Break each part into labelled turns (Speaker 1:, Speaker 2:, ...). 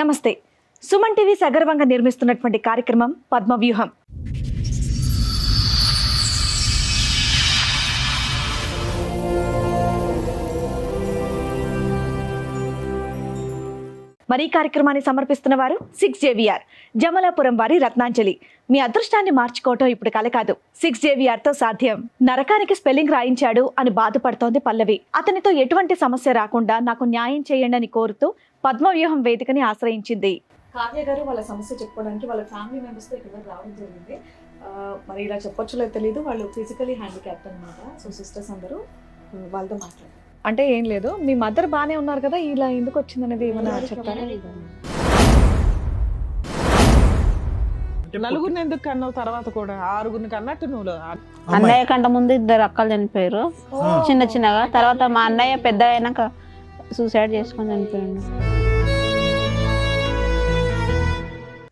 Speaker 1: నమస్తే. సుమన్ టీవీ సగర్వంగా నిర్మిస్తున్నటువంటి కార్యక్రమం పద్మవ్యూహం. మరి ఈ కార్యక్రమాన్ని సమర్పిస్తున్న వారు 6JVR జమలాపురం వారి రత్నాంజలి. మీ అదృష్టాన్ని మార్చుకోవటం ఇప్పుడు కల కాదు, 6JVR తో సాధ్యం. నరకానికి స్పెల్లింగ్ రాయించాడు అని బాధపడుతోంది పల్లవి. అతనితో ఎటువంటి సమస్య రాకుండా నాకు న్యాయం చేయండి అని కోరుతూ పద్మవ్యూహం వేదికని ఆశ్రయించింది. కావ్య గారు వాళ్ళ సమస్య చెప్పుకోవడానికి వాళ్ళ ఫ్యామిలీ మెంబర్స్ తో ఇక్కడ రావడం జరిగింది. మరి ఇలా చెప్పొచ్చో లేదో తెలియదు, వాళ్ళు ఫిజికలీ హ్యాండిక్యాప్డ్ అనమాట. సో సిస్టర్స్ అందరూ వాళ్ళతో మాట్లాడారు. అంటే ఏం లేదు, మీ మదర్ బానే ఉన్నారు కదా, ఇలా ఎందుకు వచ్చింది అనేది ఏమన్నా చెప్తారా?
Speaker 2: నలుగురిని ఎందుకు కన్నావు? తర్వాత కూడా ఆరుగురిని కన్నట్టు నువ్వు.
Speaker 3: అన్నయ్య కంటే ముందు 2 అక్కలు చనిపోయారు చిన్నగా. తర్వాత మా అన్నయ్య పెద్ద అయినాక సూసైడ్ చేసుకొని చనిపోయాడు.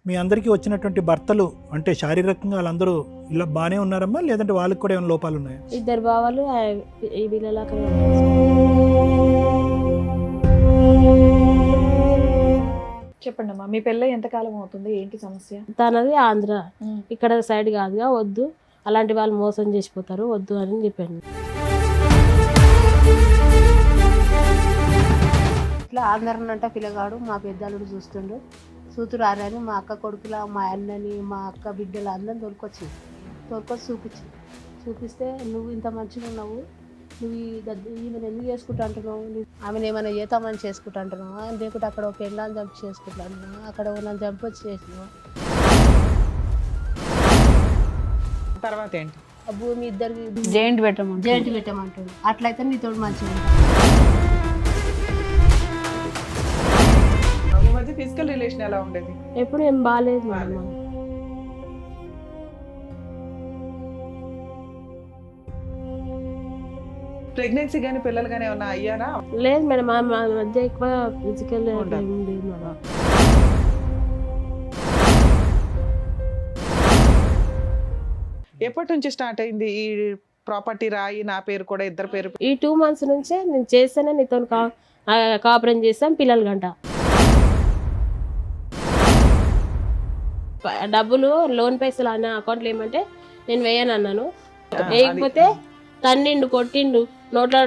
Speaker 4: మీ అందరికీ వచ్చినటువంటి భర్తలు అంటే శారీరకంగా వాళ్ళందరూ ఇలా బాగానే ఉన్నారమ్మా, లేదంటే వాళ్ళకి కూడా ఏమైనా లోపాలు ఉన్నాయా?
Speaker 3: 2 బావలు ఈ వీళ్ళలాగా.
Speaker 1: చెప్పండి అమ్మా, మీ పెళ్ళి ఎంతకాలం అవుతుంది, ఏంటి సమస్య?
Speaker 3: తనది ఆంధ్ర, ఇక్కడ సైడ్ కాదుగా, వద్దు అలాంటి వాళ్ళు మోసం చేసిపోతారు, వద్దు అని చెప్పాను. ఇట్లా ఆంధ్రనంట పిల్లగాడు మా పెద్దలుడు చూస్తుండు, సూతురారని మా అక్క కొడుకుల మా అన్నని మా అక్క బిడ్డలు అందరిని తోలుకొచ్చి చూపిస్తే నువ్వు ఇంత మంచిగా ఉన్నావు, నువ్వు ఈమెను ఎందుకు చేసుకుంటా అంటున్నావు, ఆమెను ఏమైనా చేతామని చేసుకుంటా అంటున్నావా, లేకుంటే అక్కడ ఒక పెళ్ళాన్ని చంపి చేసుకుంటా అంటున్నావా, అక్కడ నన్ను చంపి వచ్చి చేసినావా.
Speaker 2: తర్వాత ఏంటి?
Speaker 3: ఆ భూమి ఇద్దరికి జైంట్ పెట్టమంటుంది. అట్లయితే నీతో మంచిగా
Speaker 2: ఫిజికల్ రిలేషన్ ఎలా ఉండేది?
Speaker 3: ఎప్పుడు ఏం బాగాలేదు మేడం.
Speaker 2: ప్రెగ్నెన్సీ గానీ పిల్లలు గానీ ఏమన్నా అయ్యారా?
Speaker 3: లేదు మేడం, మా మధ్య ఎక్కువ ఫిజికల్ లేదు మేడం.
Speaker 2: ఎప్పటి నుంచి స్టార్ట్ అయింది ఈ ప్రాపర్టీ రాయి నా పేరు కూడా ఇద్దరు పేరు?
Speaker 3: ఈ 2 months నుంచే నేను చేస్తేనే నీతో కాపురం చేస్తాం పిల్లలు గంట. డబ్బులు లోన్ పైసలు అన్న అకౌంట్లో ఏమంటే నేను వేయను అన్నాను. వేయకపోతే తన్నిండు కొట్టిండు, నోట్లో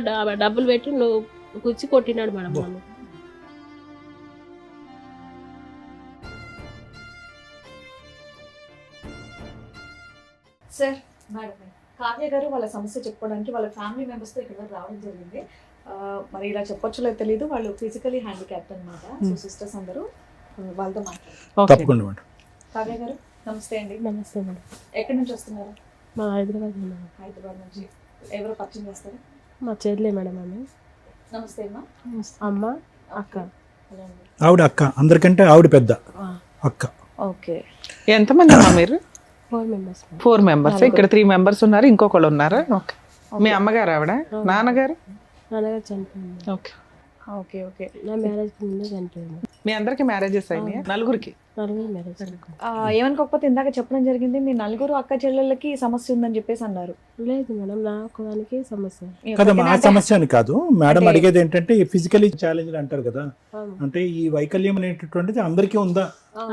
Speaker 3: డబ్బులు పెట్టి నువ్వు కూర్చి కొట్టినాడు మేడం నన్ను.
Speaker 1: సార్, మేడం, కావ్య గారు వాళ్ళ సమస్య చెప్పుకోవడానికి వాళ్ళ ఫ్యామిలీ మెంబర్స్ తో ఇక్కడ రావడం జరిగింది. మరి ఇలా చెప్పొచ్చో లేదో తెలియదు, వాళ్ళు ఫిజికలీ హ్యాండిక్యాప్డ్ అనమాట. సో సిస్టర్స్ అందరూ వాళ్ళతో మాట్లాడారు.
Speaker 4: తప్పకుండా మేడం.
Speaker 1: కావ్య గారు నమస్తే అండి.
Speaker 3: నమస్తే మేడం.
Speaker 1: ఎక్కడి నుంచి వస్తున్నారు?
Speaker 3: మా హైదరాబాద్
Speaker 1: నుంచి. ఎవరు పరిచయం చేస్తారు?
Speaker 3: మా చెల్లె మేడం. ఆమె.
Speaker 1: నమస్తే అమ్మా.
Speaker 3: అమ్మ అక్క.
Speaker 4: ఆవిడ అక్క, అందరికంటే ఆవిడ పెద్ద అక్క.
Speaker 1: ఓకే.
Speaker 2: ఎంతమంది అమ్మా మీరు?
Speaker 3: 4 members.
Speaker 2: 4 members. ఇక్కడ 3 members ఉన్నారు, ఇంకొకళ్ళు ఉన్నారా? ఓకే. మీ అమ్మగారు ఆవిడ? నాన్నగారు
Speaker 3: చనిపోయింది.
Speaker 2: Okay
Speaker 1: okay okay.
Speaker 3: నా మ్యారేజ్ కి ముందే చనిపోయింది.
Speaker 2: మీ అందరికి మ్యారేజెస్ అయినాయి? నలుగురికి
Speaker 3: మ్యారేజ్.
Speaker 1: ఏమనుకోకపోతే ఇందాక చెప్పడం జరిగింది, మీ నలుగురు అక్క చెల్లెళ్ళకి సమస్య ఉందని చెప్పేసి అన్నారు.
Speaker 3: లేదు మేడం, నాకు దానికి సమస్య
Speaker 4: కదమ్మా, ఆ సమస్య అని కాదు మేడం. అడిగేది ఏంటంటే ఫిజికలీ ఛాలెంజ్ అంటారు కదా, అంటే ఈ వైకల్యం అనేటటువంటిది అందరికీ ఉందా,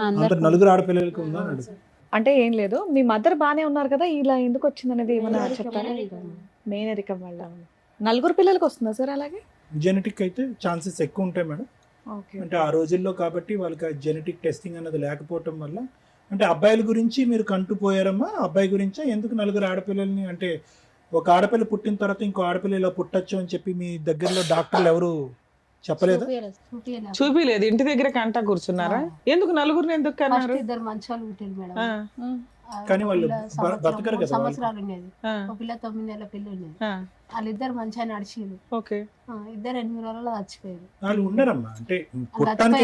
Speaker 4: అందరు నలుగురు ఆడపిల్లలకి ఉందా అని అడుగు.
Speaker 1: అంటే ఏం లేదు, మీ మదర్ బానే ఉన్నారు కదా, ఇలా ఎందుకు వచ్చింది అనేది ఏమన్నా చెప్తారా? మేనరికం వల్ల. నలుగురు పిల్లలకి వస్తుందా సార్? అలాగే
Speaker 4: జెనెటిక్ అయితే ఛాన్సెస్ ఎక్కువ ఉంటాయి మేడం. అంటే ఆ రోజుల్లో కాబట్టి వాళ్ళకి జెనెటిక్ టెస్టింగ్ అన్నది లేకపోవటం వల్ల. అంటే అబ్బాయిల గురించి మీరు కంటుపోయారమ్మా, అబ్బాయి గురించా? ఎందుకు నలుగురు ఆడపిల్లల్ని, అంటే ఒక ఆడపిల్ల పుట్టిన తర్వాత ఇంకో ఆడపిల్ల ఇలా పుట్టచ్చు అని చెప్పి మీ దగ్గరలో డాక్టర్లు ఎవరు చెప్పలేదా?
Speaker 2: చూపిలేదు, ఇంటి దగ్గర కంటా కూర్చున్నారా? ఎందుకు నలుగురిని ఎందుకు కన్నారు?
Speaker 3: 2 మంచి వాళ్ళు పుట్టారు మేడం.
Speaker 4: కానీ వాళ్ళు బతకరు కదా.
Speaker 3: సంవత్సరాలు ఉండేది, ఒక పిల్ల 9 నెలల పిల్ల ఉండేది. వాళ్ళిద్దరు మంచిగా నడిచిరు.
Speaker 2: ఓకే.
Speaker 3: ఇద్దరు 8 రోజుల్లో చచ్చిపోయారు.
Speaker 4: వాళ్ళు ఉండరమ్మా, అంటే పుట్టానికి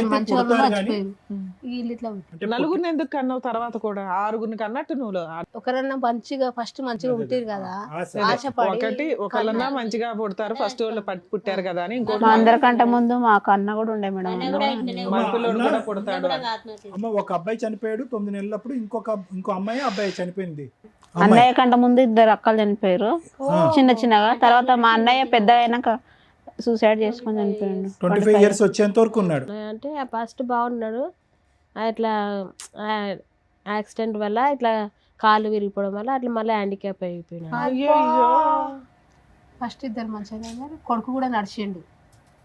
Speaker 2: నలుగురిని ఎందుకు కన్నావు? తర్వాత కూడా ఆరుగురిని కన్నట్టు నువ్వు.
Speaker 3: ఒకరన్నా మంచిగా ఫస్ట్ మంచిగా పుట్టారు కదా, ఆశపడి.
Speaker 2: ఒకటి ఒకళ్ళన్నా మంచిగా పుడతారు, ఫస్ట్ వాళ్ళు పుట్టారు కదా అని. ఇంకోటి
Speaker 3: అందరికంటే ముందు మా కన్న కూడా ఉండే మేడం.
Speaker 2: మగపిల్లోడు కూడా పుడతాడు.
Speaker 4: అమ్మ, ఒక అబ్బాయి చనిపోయాడు 9 నెలలప్పుడు, ఇంకో అబ్బాయి చనిపోయింది.
Speaker 3: అన్నయ్య కంటే ముందు 2 అక్కలు చనిపోయారు చిన్నగా. తర్వాత మా అన్నయ్య పెద్ద అయినాక
Speaker 5: సూసైడ్ చేసుకొని చనిపోయిండు
Speaker 4: 25 ఇయర్స్ వచ్చేంత వరకు ఉన్నాడు.
Speaker 3: అంటే ఫస్ట్ బాగున్నాడు, అట్లా యాక్సిడెంట్ వల్ల ఇట్లా కాళ్ళు విరిగిపోవడం వల్ల అట్లా మళ్ళీ హ్యాండిక్యాప్ అయిపోయినాడు.
Speaker 2: అయ్యో
Speaker 3: ఫస్ట్ ఇద్దరు మంచిగా ఉన్నారు, కొడుకు కూడా నడిచిండు,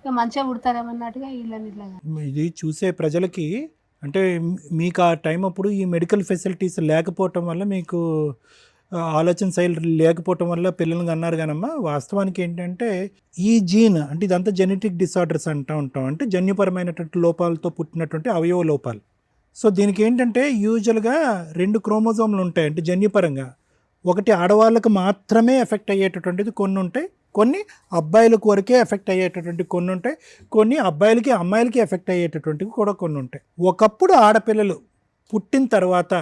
Speaker 3: ఇక మంచిగా పుడతారేమన్నట్టుగా వీళ్ళని ఇట్లా.
Speaker 4: ఇది చూసే ప్రజలకి అంటే మీకు ఆ టైం అప్పుడు ఈ మెడికల్ ఫెసిలిటీస్ లేకపోవటం వల్ల మీకు ఆలోచన శైలి లేకపోవటం వల్ల పిల్లల్ని అన్నారు కానమ్మా, వాస్తవానికి ఏంటంటే ఈ జీన్ అంటే ఇదంతా జెనెటిక్ డిసార్డర్స్ అంటూ ఉంటాం, అంటే జన్యుపరమైనటువంటి లోపాలతో పుట్టినటువంటి అవయవ లోపాలు. సో దీనికి ఏంటంటే యూజువల్గా 2 క్రోమోజోమ్లు ఉంటాయి, అంటే జన్యుపరంగా. ఒకటి ఆడవాళ్ళకు మాత్రమే ఎఫెక్ట్ అయ్యేటటువంటిది కొన్ని ఉంటాయి, కొన్ని అబ్బాయిలకు వరకే ఎఫెక్ట్ అయ్యేటటువంటి కొన్ని ఉంటాయి, కొన్ని అబ్బాయిలకి అమ్మాయిలకి ఎఫెక్ట్ అయ్యేటటువంటివి కూడా కొన్ని ఉంటాయి. ఒకప్పుడు ఆడపిల్లలు పుట్టిన తర్వాత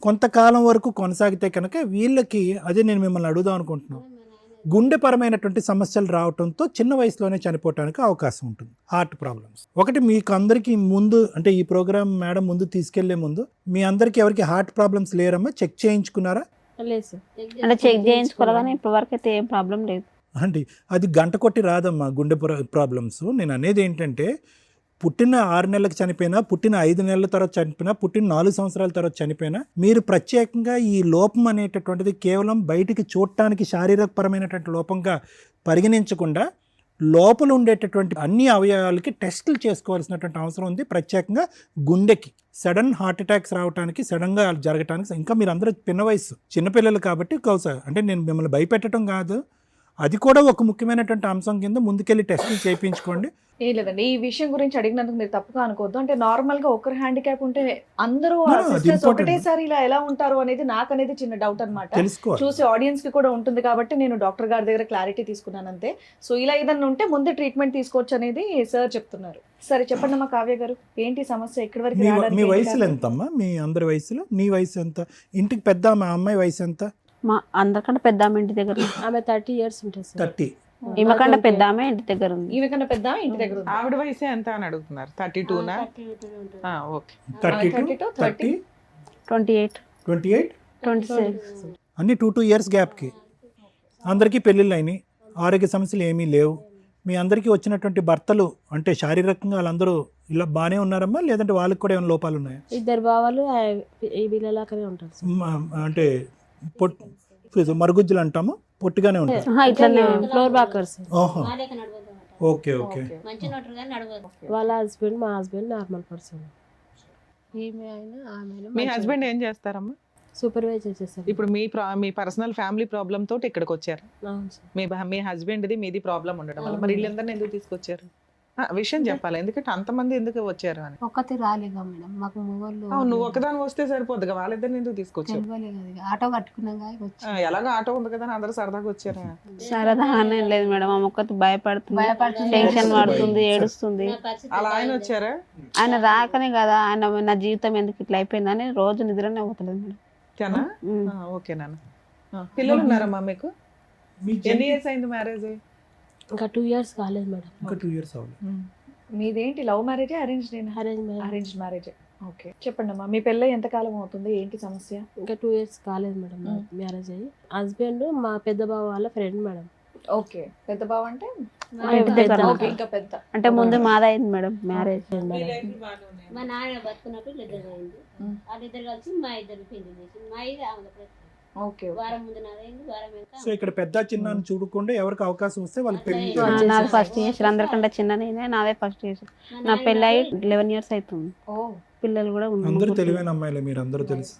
Speaker 4: కొంతకాలం వరకు కొనసాగితే కనుక వీళ్ళకి, అదే నేను మిమ్మల్ని అడుగుదాం అనుకుంటున్నాను, గుండెపరమైనటువంటి సమస్యలు రావడంతో చిన్న వయసులోనే చనిపోవడానికి అవకాశం ఉంటుంది. హార్ట్ ప్రాబ్లమ్స్ ఒకటి. మీకు అందరికీ ముందు అంటే ఈ ప్రోగ్రామ్ మేడం ముందు తీసుకెళ్లే ముందు మీ అందరికీ ఎవరికి హార్ట్ ప్రాబ్లమ్స్ లేరమ్మా? చెక్ చేయించుకున్నారా?
Speaker 3: లేదు సార్.
Speaker 5: అంటే చెక్ చేయించుకోవాలి కానీ ఇప్పటి వరకు అయితే ఏం ప్రాబ్లం లేదు.
Speaker 4: అంటే అది గంట కొట్టి రాదమ్మా గుండె ప్రాబ్లమ్స్. నేను అనేది ఏంటంటే పుట్టిన 6 నెలలకు చనిపోయినా, పుట్టిన 5 నెలల తర్వాత చనిపోయినా, పుట్టిన 4 సంవత్సరాల తర్వాత చనిపోయినా, మీరు ప్రత్యేకంగా ఈ లోపం అనేటటువంటిది కేవలం బయటికి చూడటానికి శారీరకపరమైనటువంటి లోపంగా పరిగణించకుండా లోపల ఉండేటటువంటి అన్ని అవయవాలకి టెస్టులు చేసుకోవాల్సినటువంటి అవసరం ఉంది. ప్రత్యేకంగా గుండెకి సడన్ హార్ట్ అటాక్స్ రావడానికి, సడన్గా జరగటానికి. ఇంకా మీరు అందరూ పిన్న వయసు చిన్నపిల్లలు కాబట్టి అంటే నేను మిమ్మల్ని భయపెట్టడం కాదు, అది కూడా ఒక ముఖ్యమైనటువంటి అంశం కింద ముందుకెళ్ళి టెస్టులు చేయించుకోండి.
Speaker 1: ఏం లేదండి, ఈ విషయం గురించి అడిగినందుకు మీరు తప్పుగా అనుకోవద్దు. అంటే నార్మల్ గా ఒకరు హ్యాండిక్యాప్ ఉంటే అందరూ
Speaker 4: No, అది
Speaker 1: సిస్టర్స్
Speaker 4: important.
Speaker 1: ఒకటేసారి ఇలా ఎలా ఉంటారు అనేది నాకు అనేది చిన్న డౌట్ అన్నమాట.
Speaker 4: తెలుసుకోవాలి.
Speaker 1: చూసి ఆడియన్స్ కి కూడా ఉంటుంది కాబట్టి నేను డాక్టర్ గారి దగ్గర క్లారిటీ తీసుకున్నాను అంతే. సో ఇలా ఏదన్నా ఉంటే ముందే ట్రీట్మెంట్ తీసుకోవచ్చు అనేది సార్ చెప్తున్నారు. సరే చెప్పండి అమ్మా కావ్య గారు, ఏంటి సమస్య? ఎక్కడి వరకు రావడానికి
Speaker 4: మీ
Speaker 1: ఏంటి
Speaker 4: వయసులో
Speaker 1: కారణం?
Speaker 4: ఎంతమ్మా? మీ అందరి వయసులో నీ వయసు ఎంత? ఇంటికి పెద్ద మా అమ్మాయి వయసు ఎంత?
Speaker 5: మా అందరికంటే పెద్ద ఆమె ఇంటి దగ్గర ఉంది.
Speaker 3: ఆమె 30 years ఉంటుంది సార్.
Speaker 4: 30.
Speaker 5: ఈమె కంటే పెద్ద ఆమె ఇంటి దగ్గర ఉంది.
Speaker 1: ఈమె కన్నా పెద్ద ఇంటి దగ్గర ఉంది.
Speaker 2: ఆవిడ వయసే ఎంత అని అడుగుతున్నారు? 32నా? ఓకే.
Speaker 4: 32, 30,
Speaker 5: 28,
Speaker 4: 28,
Speaker 5: 26.
Speaker 4: అన్ని 2 years గ్యాప్కి అందరికీ పెళ్ళిళ్ళు అయినాయి, ఆరోగ్య సమస్యలు ఏమీ లేవు. మీ అందరికీ వచ్చినటువంటి భర్తలు అంటే శారీరకంగా వాళ్ళందరూ ఇలా బాగానే ఉన్నారమ్మా, లేదంటే వాళ్ళకి కూడా ఏమైనా లోపాలు ఉన్నాయా?
Speaker 3: ఇద్దరు బావాలు ఈ వీళ్ళలాగానే ఉంటారు సార్.
Speaker 4: అంటే మరుగుజ్జులు అంటాము, పొట్టిగానే ఉంటారు.
Speaker 5: ఇట్లనే
Speaker 3: ఫ్లోర్ బాకర్స్.
Speaker 4: ఓహో, ఓకే ఓకే.
Speaker 3: వాళ్ళ హస్బెండ్ మా హస్బెండ్ నార్మల్ పర్సన్. ఈమె అయినా ఆమె
Speaker 2: మీ హస్బెండ్ ఏం చేస్తారమ్మా?
Speaker 3: సూపర్వైజర్ చేస్తారు.
Speaker 2: ఇప్పుడు మీ పర్సనల్ ఫ్యామిలీ ప్రాబ్లమ్ తోటి ఇక్కడికి వచ్చారు.
Speaker 3: అవును సార్.
Speaker 2: మీ హస్బెండ్ది మీది ప్రాబ్లం ఉండడం వల్ల మరి వీళ్ళందరినీ ఎందుకు తీసుకొచ్చారు? విషయం చెప్పాలి, ఎందుకంటే అంతమంది ఎందుకు వచ్చారు అని.
Speaker 3: ఒక్కతే రాలేగా మేడం, మాకు మొగోళ్ళు
Speaker 2: నువ్వు ఒకదాని వస్తే సరిపోద్దిగా, వాళ్ళిద్దరిని ఎందుకు తీసుకొచ్చారు?
Speaker 3: తెలియలేదు కదా, ఆటో కట్టుకున్నాగా వచ్చి
Speaker 2: ఎలాగో ఆటో ఉంది కదా అని అందరూ సరదాగా వచ్చారు.
Speaker 5: సరదాగానే లేదు మేడం, ఆమె ఒక్కటి భయపడుతుంది, టెన్షన్ పడుతుంది, ఏడుస్తుంది.
Speaker 2: అలా ఆయన వచ్చారా?
Speaker 5: ఆయన రాకనే కదా, ఆయన నా జీవితం ఎందుకు ఇట్లా అయిపోయిందని రోజు నిద్రనే పోతలేదు మేడం.
Speaker 2: ఓకేనా? ఓకే నాన్న. పిల్లలు ఉన్నారమ్మా మీకు? ఎన్ని ఇయర్స్ అయింది మ్యారేజ్?
Speaker 3: ఇంకా 2 years కాలేదు మేడం.
Speaker 4: ఇంకా 2 years అవ్వాలి.
Speaker 1: మీదేంటి love marriage arranged? Arrange marriage. Okay చెప్పండి అమ్మా, మీ పెళ్ళి ఎంత కాలం అవుతుంది? ఏంటి సమస్య?
Speaker 3: ఇంకా 2 years కాలేదు మేడం మ్యారేజ్ అయ్యి. హస్బెండ్ మా పెద్ద బావ వాళ్ళ ఫ్రెండ్ మేడం.
Speaker 1: ఓకే, పెద్ద బావ అంటే
Speaker 5: ఓకే,
Speaker 1: ఇంకా పెద్ద.
Speaker 5: అంటే ముందు మాదైంది మేడం మ్యారేజ్.
Speaker 6: మా నాన్న బతుకున్నప్పుడు ఇద్దరు అయింది, వాళ్ళిద్దరు కలిసి మా ఇద్దరు పెళ్లి చేసి మా ఇది
Speaker 1: ఓకే,
Speaker 6: వారం ముందు నాదైంది, వారం వెనక
Speaker 4: సో ఇక్కడ పెద్ద చిన్న చూడకుండా ఎవరికి అవకాశం వస్తే వాళ్ళకి పెళ్లి
Speaker 5: నాది ఫస్ట్ చేసారు, అందరికంటే చిన్న నేనే, నాదే ఫస్ట్ చేసారు. నా పెళ్ళి అయ్యి 11 years అవుతుంది,
Speaker 1: ఓ
Speaker 5: పిల్లలు కూడా
Speaker 4: అందరూ
Speaker 5: ఉన్నారు.
Speaker 4: తెలివైన అమ్మాయిలే, మీరు అందరూ తెలుసు.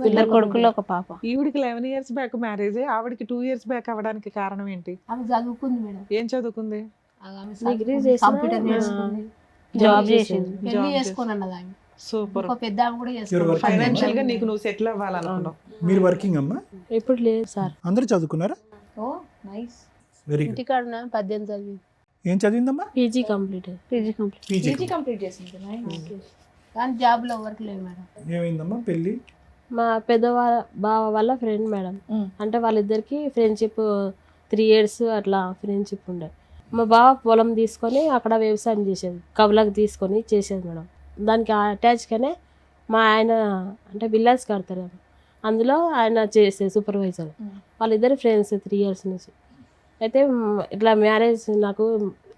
Speaker 5: ఇద్దరు కొడుకులు ఒక పాప.
Speaker 2: ఈవిడికి 11 years బ్యాక్ మ్యారేజ్, ఆవిడకి 2 years బ్యాక్ అవ్వడానికి కారణం ఏంటి?
Speaker 3: ఆమె చదువుకుంది మేడం,
Speaker 2: ఏం చదువుకుంది?
Speaker 3: డిగ్రీ చేసి కంప్యూటర్ నేర్చుకుంది,
Speaker 5: జాబ్ చేసింది.
Speaker 3: పెళ్లి చేసుకుని అన్నది ఆమె.
Speaker 2: సూపర్.
Speaker 3: ఒక పెద్ద ఆమె కూడా
Speaker 4: You're
Speaker 3: చేసుకుంది.
Speaker 4: working,
Speaker 2: ఫైనాన్షియల్ గా నీకు నువ్వు సెటిల్ అవ్వాలనుకున్నావు.
Speaker 4: మీరు వర్కింగ్ అమ్మా?
Speaker 3: ఇప్పుడు లేదు సార్.
Speaker 4: అందరూ చదువుకున్నారా?
Speaker 1: Oh nice.
Speaker 4: Very good.
Speaker 3: ఇంటికాడ 18 చదివి
Speaker 4: ఏం చదివిందమ్మా?
Speaker 3: PG complete.
Speaker 5: PG complete.
Speaker 1: PG complete చేసింది. నైస్.
Speaker 3: కానీ జాబ్ లో వర్క్ లేదు మేడం.
Speaker 4: ఏమైందమ్మా పెళ్లి?
Speaker 3: మా పెద్ద బావ వాళ్ళ ఫ్రెండ్ మేడం. అంటే వాళ్ళిద్దరికి ఫ్రెండ్షిప్ 3 years అట్లా ఫ్రెండ్షిప్ ఉండే. మా బావ పొలం తీసుకొని అక్కడ వ్యవసాయం చేసేది, కవులకు తీసుకొని చేసేది మేడం. దానికి అటాచ్గానే మా ఆయన అంటే విల్లాస్ కడతారు, అందులో ఆయన చేసే సూపర్వైజర్. వాళ్ళిద్దరు ఫ్రెండ్స్ 3 years నుంచి. అయితే ఇట్లా మ్యారేజ్ నాకు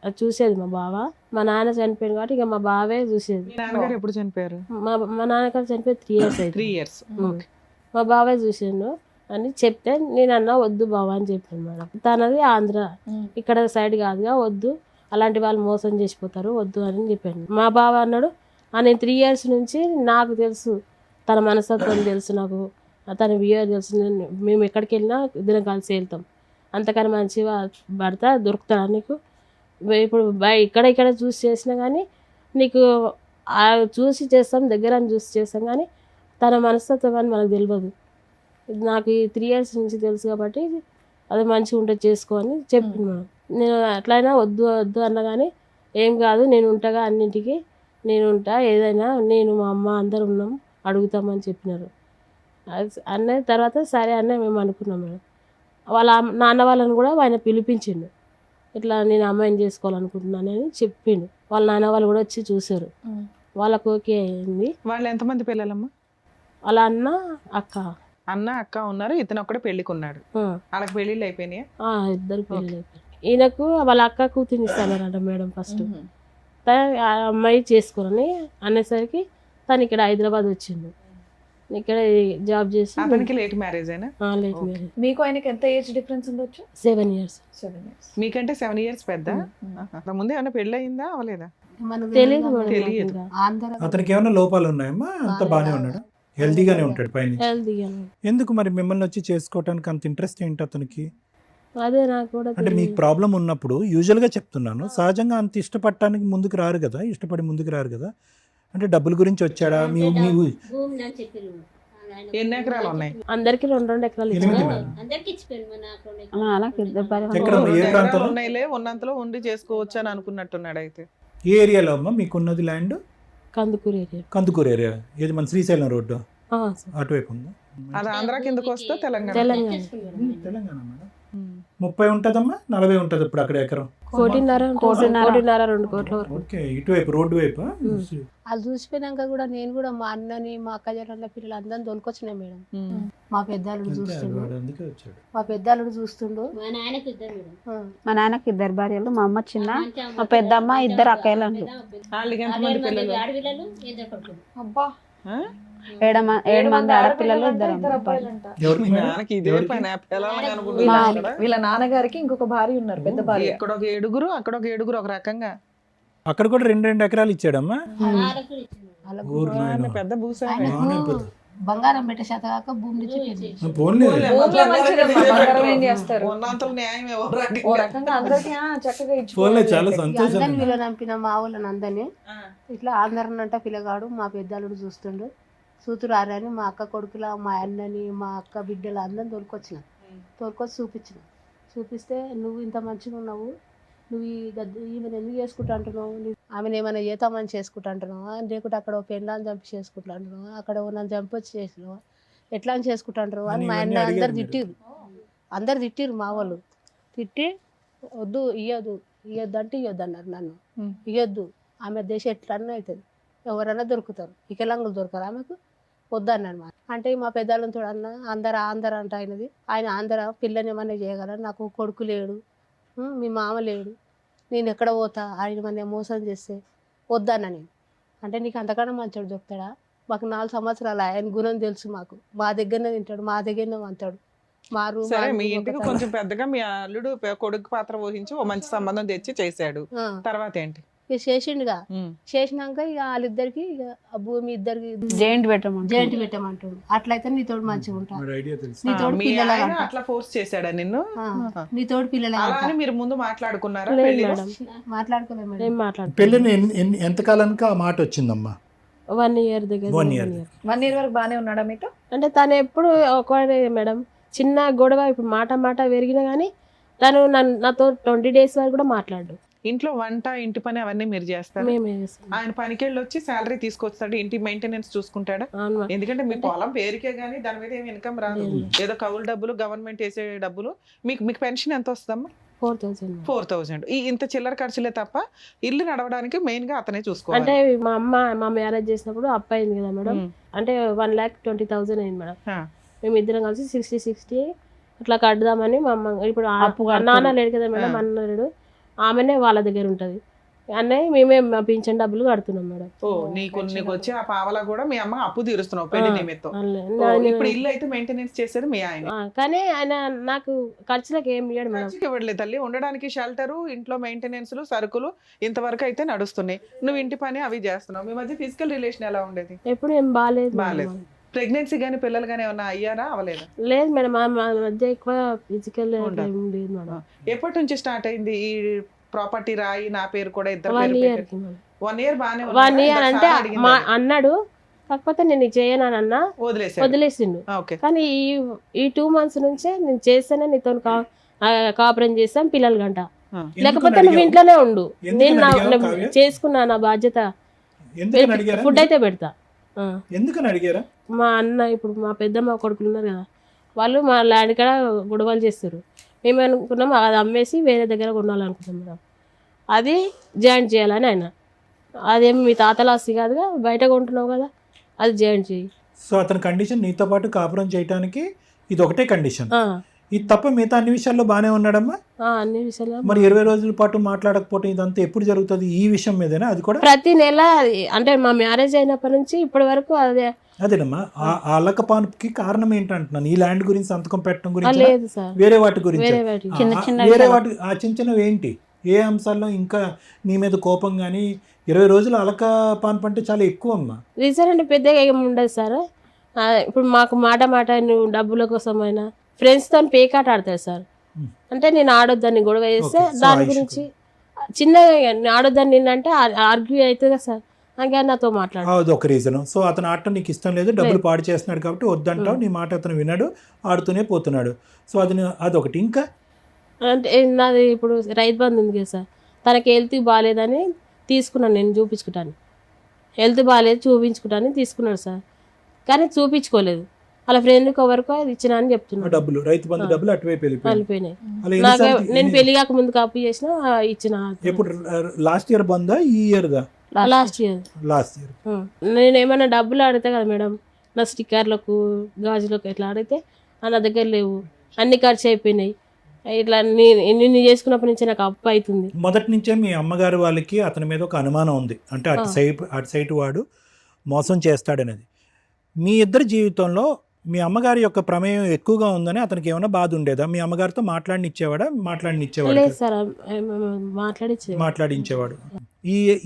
Speaker 3: అది చూసేది మా బావ. మా నాన్న చనిపోయింది కాబట్టి ఇక మా బావే చూసేది.
Speaker 2: మీ నాన్నగారు ఎప్పుడు చనిపోయారు?
Speaker 3: మా నాన్నగారు చనిపోయి 3 years అయితే
Speaker 2: 3 years.
Speaker 3: మా బావే చూసిండు అని చెప్తే నేను అన్నా వద్దు బావ అని చెప్పాను మేడం. తనది ఆంధ్ర, ఇక్కడ సైడ్ కాదుగా, వద్దు అలాంటి వాళ్ళు మోసం చేసిపోతారు వద్దు అని చెప్పాను. మా బావ అన్నాడు నేను 3 years నుంచి నాకు తెలుసు, తన మనస్తత్వం తెలుసు, నాకు తన బిహేవియర్ తెలుసు, మేము ఎక్కడికి వెళ్ళినా ఇద్దరం కలిసి వెళ్తాం, అంతకన్నా మంచిగా భర్త దొరుకుతాడా నీకు, ఇప్పుడు ఇక్కడ చూసి చేసినా కానీ నీకు చూసి చేస్తాం, దగ్గర చూసి చేస్తాం కానీ తన మనస్తత్వం అని మనకు తెలియదు, నాకు ఈ 3 years నుంచి తెలుసు కాబట్టి అది మంచిగా ఉంటే చేసుకో అని చెప్పింది మేడం. నేను అట్లయినా వద్దు వద్దు అన్నా కానీ ఏం కాదు నేను ఉంటాగా, అన్నింటికి నేను ఉంటా, ఏదైనా నేను మా అమ్మ అందరు ఉన్నాం అడుగుతామని చెప్పినారు. అన్న తర్వాత సరే అన్న మేము అనుకున్నాం మేడం. వాళ్ళ నాన్న వాళ్ళని కూడా ఆయన పిలిపించిండు, ఇట్లా నేను అమ్మాయిని చేసుకోవాలనుకుంటున్నానని చెప్పిండు. వాళ్ళ నాన్న వాళ్ళు కూడా వచ్చి చూసారు, వాళ్ళకు ఓకే అయింది.
Speaker 2: వాళ్ళు ఎంతమంది పిల్లలమ్మా?
Speaker 3: వాళ్ళ అన్న అక్క
Speaker 2: అక్క ఉన్నారు, ఇతను ఒక్కడే పెళ్లికి ఉన్నాడు. వాళ్ళకి పెళ్లిళ్ళు అయిపోయినాయా?
Speaker 3: ఇద్దరు పెళ్ళి అయిపోయింది. ఈయనకు వాళ్ళ అక్క కూతుర్ని ఇస్తానంట మేడం. ఫస్ట్ ఆ అమ్మాయి చేసుకోరని అనేసరికి తను ఇక్కడ హైదరాబాద్ వచ్చిండు, ఇక్కడ జాబ్ చేసి.
Speaker 2: అతనికి లేట్ మ్యారేజ్ అయినా?
Speaker 3: Late marriage.
Speaker 1: మీకు ఆయనకి ఎంత ఏజ్ డిఫరెన్స్ ఉండొచ్చు?
Speaker 3: 7 years.
Speaker 2: మీకంటే 7 years పెద్ద. ముందే ఏమైనా పెళ్లి అయిందా అవలేదా?
Speaker 3: తెలియదు
Speaker 2: తెలియదు.
Speaker 4: అతనికి ఏమైనా లోపాలు ఉన్నాయమ్మా? అంత బాగానే ఉన్నాడు, హెల్దీగానే ఉంటాడు పైన.
Speaker 3: హెల్తీగా.
Speaker 4: ఎందుకు మరి మిమ్మల్ని వచ్చి చేసుకోవడానికి అంత ఇంట్రెస్ట్ ఏంటి అతనికి?
Speaker 3: అదే నాకు కూడా
Speaker 4: అంటే మీకు ప్రాబ్లం ఉన్నప్పుడు యూజువల్గా చెప్తున్నాను, సహజంగా అంత ఇష్టపడటానికి ముందుకు రారు కదా, ఇష్టపడి ముందుకు రారు కదా. అంటే డబ్బుల గురించి వచ్చాడా? మీ
Speaker 6: భూమి అని చెప్పారు.
Speaker 2: ఎన్ని ఎకరాలు ఉన్నాయి?
Speaker 3: అందరికి 2 ఎకరాలు
Speaker 4: ఎనిమిది
Speaker 3: ఇచ్చారు.
Speaker 4: మేడం.
Speaker 6: అందరికి ఇచ్చిపోయారు మా నాకు 2
Speaker 5: అలా అలాగే ఇద్దరు భార్య
Speaker 4: ఎక్కడ?
Speaker 2: ఓ, 2
Speaker 4: ఏ
Speaker 2: ఎకరాలు
Speaker 4: ప్రాంతంలో?
Speaker 2: ఉన్నాయిలే, ఉన్నంతలో ఉండి చేసుకోవచ్చు అని అనుకున్నట్టున్నాడు. అయితే
Speaker 4: ఏ ఏరియాలో అమ్మా మీకున్నది land?
Speaker 3: Kandukur area.
Speaker 4: Kandukur area. ఏది మన శ్రీశైలం రోడ్డు అటువైపు ఉందా?
Speaker 2: అది ఆంధ్ర కిందకు వస్తే తెలంగాణ?
Speaker 3: తెలంగాణ.
Speaker 4: తెలంగాణ మేడం. 30 ఉంటుందమ్మా, 40 ఉంటుంది ఇప్పుడు అక్కడ ఎకరం.
Speaker 3: 1.5 2 కోట్ల వరకు.
Speaker 4: ఓకే, ఇటువైపు రోడ్డు వైపు.
Speaker 7: అది చూసిపోయినాక కూడా నేను కూడా మా అన్నని మా అక్క జల్ల పిల్లలు అందరిని తోలుకొచ్చినా మేడం. మా పెద్దాలుడు చూస్తుండు,
Speaker 4: అందుకే వచ్చాడు.
Speaker 7: మా పెద్దాలుడు చూస్తుండు.
Speaker 6: మా నాయనకు ఇద్దరు మేడం.
Speaker 5: మా నాన్నకి 2 భార్యలు, మా అమ్మ చిన్న, మా పెద్దమ్మ 2 అక్కయ్యలు అంటారు.
Speaker 2: వాళ్ళకి ఎంతమంది పిల్లలు?
Speaker 6: ఆడపిల్లలు 2 కొడుకులు.
Speaker 1: అబ్బా,
Speaker 5: 7 మంది ఆడపిల్లలు, 2 అబ్బాయిలు.
Speaker 4: ఎవరికి మేడం?
Speaker 2: నాన్నకి ఇదే పని పిల్లలని
Speaker 1: వీళ్ళ
Speaker 2: అనుకుంటున్నాడు.
Speaker 1: వీళ్ళ నాన్నగారికి ఇంకొక భార్య ఉన్నారు, పెద్ద భార్య.
Speaker 2: ఇక్కడ ఒక 7, అక్కడ ఒక 7, ఒక రకంగా.
Speaker 4: అక్కడ కూడా 2 ఎకరాలు ఇచ్చాడమ్మా.
Speaker 6: వాళ్ళకు ఇచ్చిండు.
Speaker 7: వాళ్ళకు
Speaker 4: ఊరు నాయనా.
Speaker 2: ఆయన పెద్ద భూస్వామి.
Speaker 7: ఆయనకు బంగారం పెట్టే శాత కాక భూమి నుంచి పెళ్లి.
Speaker 4: పోన్లే.
Speaker 1: ఊర్లో మంచిదమ్మా, బంగారం ఏం చేస్తారు?
Speaker 2: ఉన్నంతలో న్యాయం
Speaker 1: ఓ రకంగా అందరికీ చక్కగా
Speaker 4: పోన్లే,
Speaker 1: ఇచ్చుకోవాలి.
Speaker 4: చాలా
Speaker 7: ఇక
Speaker 4: సంతోషం.
Speaker 7: అందరిని వీళ్ళని నంపిన మా వాళ్ళని అందరినీ ఇట్లా ఆంధ్రనంట పిల్లగాడు మా పెద్దాలుడు చూస్తుండు, సూతురారని మా అక్క కొడుకుల మా అన్నని మా అక్క బిడ్డలు అందరిని తోలుకొచ్చి చూపిస్తే నువ్వు ఇంత మంచిగా ఉన్నావు, నువ్వు ఈమెను ఎందుకు చేసుకుంటా అంటున్నావు, ఆమెను ఏమైనా చేతామని చేసుకుంటా అంటున్నావా, లేకుంటే అక్కడ పెళ్ళాన్ని చంపి చేసుకుంటా అంటున్నావా, అక్కడ నన్ను చంపొచ్చి చేసినావా, ఎట్లా అని చేసుకుంటా అంటున్నావా అని మా అన్న అందరు తిట్టిరు మా వాళ్ళు. తిట్టి వద్దు ఇయ్యొద్దు అంటే ఇయ్యొద్దు అన్నారు నన్ను. ఇయ్యొద్దు, ఆమె దేశం ఎట్లన్నా అవుతుంది, ఎవరైనా దొరుకుతారు, వికలాంగులు దొరకరు, ఆమెకు వద్దన్నాను మా. అంటే మా పెద్దలను చూడన్న ఆంధ్ర అంట ఆయన ఆంధ్ర పిల్లని ఏమన్నా చేయగలరు, నాకు కొడుకు లేడు, మీ మామ లేడు, నేను ఎక్కడ పోతా, ఆయన మన మోసం చేస్తే వద్దన్నా నేను. అంటే నీకు అంతకన్నా మంచోడు దొరుకుతాడా, మాకు 4 సంవత్సరాలు ఆయన గుణం తెలుసు, మాకు మా దగ్గరనే తింటాడు, మా దగ్గరనే వంతాడు, మా రూమ్.
Speaker 2: సరే, మీ ఇంటికి కొంచెం పెద్దగా మీ అల్లుడు కొడుకు పాత్ర వహించి ఓ మంచి సంబంధం తెచ్చి చేశాడు. తర్వాత ఏంటి?
Speaker 7: ఇక చేసిండుగా. చేసినాక ఇక వాళ్ళిద్దరికి ఇక ఆ భూమి ఇద్దరికి
Speaker 5: జైంట్
Speaker 7: పెట్టమంటాడు. అట్లయితే నీతోడు మంచిగా ఉంటా,
Speaker 4: మరి ఐడియా తెలుసు.
Speaker 7: నీతోడు
Speaker 2: మీ
Speaker 7: పిల్లల
Speaker 2: ఆయన అట్లా ఫోర్స్ చేశాడా నిన్ను?
Speaker 7: నీతోడు పిల్లల
Speaker 2: అలా అని మీరు ముందు మాట్లాడుకున్నారా?
Speaker 3: లేదు
Speaker 2: పెళ్లిలో?
Speaker 3: మేడం,
Speaker 7: మాట్లాడుకోలేదు మేడం.
Speaker 3: ఏం మాట్లాడు.
Speaker 4: పెళ్ళిని ఎంతకాలానికి ఆ మాట వచ్చిందమ్మా?
Speaker 3: 1 year దగ్గర.
Speaker 4: 1 year.
Speaker 1: 1 year వరకు బానే ఉన్నాడా మీతో?
Speaker 3: అంటే తను ఎప్పుడు ఒకడే మేడం, చిన్న గొడవ ఇప్పుడు మాట పెరిగినా కానీ తను నాతో 20 days వరకు కూడా మాట్లాడు.
Speaker 2: ఇంట్లో వంట ఇంటి పని అవన్నీ మీరు చేస్తారు?
Speaker 3: మేమే చేస్తాం.
Speaker 2: ఆయన పనికెళ్ళి వచ్చి శాలరీ తీసుకొస్తాడు, ఇంటి మెయింటెనెన్స్ చూసుకుంటాడా?
Speaker 3: అవును మేడం.
Speaker 2: ఎందుకంటే మీ పొలం పేరుకే గానీ దాని మీద ఏమి ఇన్కమ్ రాదు, ఏదో కౌలు డబ్బులు, గవర్నమెంట్ వేసే డబ్బులు. మీకు పెన్షన్ ఎంత వస్తుందమ్మా?
Speaker 3: 4,000 మేడం.
Speaker 2: 4,000. ఇంత చిల్లర ఖర్చులే తప్ప ఇల్లు నడవడానికి మెయిన్ గా అతనే చూసుకోవాలి.
Speaker 3: అంటే మా మ్యారేజ్ చేసినప్పుడు అప్పు అయింది కదా మేడం, అంటే 1,20,000 అయింది మేడం. మేము ఇద్దరం కలిసి 60 అట్లా కడదామని మా అమ్మ ఇప్పుడు
Speaker 5: అప్పు కడతారు.
Speaker 3: నాన్న లేడు కదా మేడం, అన్న లేడు, ఆమెనే వాళ్ళ దగ్గర ఉంటది. అన్నయ్య మేమే మా పింఛన్ డబ్బులు కడుతున్నాం మేడం.
Speaker 2: ఓ నీకు వచ్చే ఆ పావలా కూడా మీ అమ్మ అప్పు తీరుస్తున్నావు పెళ్లి నిమిత్తం. ఇప్పుడు ఇల్లు అయితే మెయింటెనెన్స్ చేసేది మీ ఆయన.
Speaker 3: కానీ ఆయన నాకు ఖర్చులకు ఏం ఇయ్యాడు మేడం.
Speaker 2: ఖర్చుకి ఇవ్వట్లేదు తల్లి, ఉండడానికి షెల్టరు, ఇంట్లో మెయింటెనెన్స్, సరుకులు ఇంతవరకు అయితే నడుస్తున్నాయి. నువ్వు ఇంటి పని అవి చేస్తున్నావు. మీ మధ్య ఫిజికల్ రిలేషన్ ఎలా ఉండేది?
Speaker 3: ఎప్పుడు ఏం బాగాలేదు.
Speaker 2: బాగాలేదు. ప్రెగ్నెన్సీ గానీ పిల్లలు గానీ ఏమన్నా అయ్యారా అవలేదా?
Speaker 3: లేదు మేడం, మా మధ్య ఎక్కువ ఫిజికల్ ఏం లేదు మేడం.
Speaker 2: ఎప్పటి నుంచి స్టార్ట్ అయింది ఈ ప్రాపర్టీ రాయి నా పేరు కూడా ఇద్దరు
Speaker 3: 1 year కి
Speaker 2: 1 year బానే
Speaker 3: 1 year అంటే మా అన్నాడు, కాకపోతే నేను చేయను అన్నా వదిలేసిండు.
Speaker 2: ఓకే.
Speaker 3: కానీ ఈ 2 months నుంచే నేను చేస్తేనే నీతో కాపురం చేస్తాను పిల్లలు గంట, లేకపోతే నువ్వు ఇంట్లోనే ఉండు, నేను చేసుకున్నా నా బాధ్యత, ఫుడ్ అయితే పెడతా.
Speaker 4: ఎందుకని అడిగారా?
Speaker 3: మా అన్న ఇప్పుడు మా పెద్దమ్మ కొడుకులు ఉన్నారు కదా, వాళ్ళు మా ల్యాండ్ కాడ గొడవలు చేస్తారు. మేము అనుకున్నాం అది అమ్మేసి వేరే దగ్గర కొనాలనుకున్నాం మేడం. అది జాయింట్ చేయాలని ఆయన, అదేమి మీ తాతల ఆస్తి కాదుగా, బయట కొంటున్నావు కదా, అది జాయింట్ చేయి.
Speaker 4: సో అతని కండిషన్ నీతో పాటు కాపురం చేయడానికి ఇది ఒకటే కండిషన్. ఇది తప్ప మిగతా అన్ని విషయాల్లో బాగానే ఉన్నాడమ్మా?
Speaker 3: అన్ని విషయాలు.
Speaker 4: మరి 20 రోజుల పాటు మాట్లాడకపోవడం ఇదంతా ఎప్పుడు జరుగుతుంది? ఈ విషయం మీదేనా? అది కూడా
Speaker 3: ప్రతి నెల, అంటే మా మ్యారేజ్ అయినప్పటి నుంచి ఇప్పటి వరకు అదే.
Speaker 4: అదేనమ్మా, ఆ అల్లకపానుకి కారణం ఏంటంటున్నాను. ఈ ల్యాండ్ గురించి సంతకం పెట్టడం గురించి
Speaker 3: లేదు సార్,
Speaker 4: వేరే వాటి గురించి,
Speaker 3: వేరే వాటి
Speaker 4: వేరే వాటి ఆ చిన్న చిన్నవి ఏంటి? ఏ అంశాల్లో ఇంకా నీ మీద కోపం? కానీ 20 రోజులు అలకపాన్పు అంటే చాలా ఎక్కువ అమ్మా.
Speaker 3: రీజన్ అంటే పెద్దగా ఏమి ఉండదు సార్. ఇప్పుడు మాకు మాట నువ్వు డబ్బుల కోసమైనా ఫ్రెండ్స్తో పేకాట ఆడతారు సార్. అంటే నేను ఆడొద్దని గొడవ చేస్తే దాని గురించి చిన్నగా ఆడొద్దని నిన్నంటే ఆర్గ్యూ అవుతుంది కదా సార్, ఇంకా నాతో మాట్లాడు.
Speaker 4: అది ఒక రీజన్. సో అతను ఆడటం నీకు ఇష్టం లేదు, డబ్బులు పాడు చేస్తున్నాడు కాబట్టి వద్దంటావు, నీ మాట అతను విన్నాడు, ఆడుతూనే పోతున్నాడు. సో అదొకటి. ఇంకా
Speaker 3: అంటే నాది ఇప్పుడు రైతు బంధు ఉంది కదా సార్, తనకి హెల్త్ బాగాలేదని తీసుకున్నాను, నేను చూపించుకుంటాను, హెల్త్ బాగాలేదు చూపించుకుంటాను తీసుకున్నాడు సార్. కానీ చూపించుకోలేదు, వాళ్ళ ఫ్రెండ్కి ఎవరికో అది ఇచ్చినా అని చెప్తున్నాను.
Speaker 4: డబ్బులు, రైతు బంధు డబ్బులు అటువైపు
Speaker 3: వెళ్ళిపోయినాయి. నాకు నేను పెళ్లి కాక ముందుకు అప్పు చేసిన ఇచ్చిన.
Speaker 4: ఎప్పుడు? లాస్ట్ ఇయర్ బందా ఈ ఇయర్ దా?
Speaker 3: Last year. నేను ఏమైనా డబ్బులు ఆడితే కదా మేడం, నా స్టిక్కర్లకు గాజులకు ఇట్లా ఆడితే నా దగ్గర లేవు, అన్ని ఖర్చు అయిపోయినాయి. ఇట్లా నేను చేసుకున్నప్పటి నుంచి నాకు అప్పు అవుతుంది.
Speaker 4: మొదటి నుంచే మీ అమ్మగారు వాళ్ళకి అతని మీద ఒక అనుమానం ఉంది, అంటే అటు సైడ్ వాడు మోసం చేస్తాడనేది. మీ ఇద్దరి జీవితంలో మీ అమ్మగారి యొక్క ప్రమేయం ఎక్కువగా ఉందని అతనికి ఏమైనా బాధ ఉండేదా? మీ అమ్మగారితో మాట్లాడించేవాడు?
Speaker 3: లేదు సార్,
Speaker 4: మాట్లాడించేవాడు.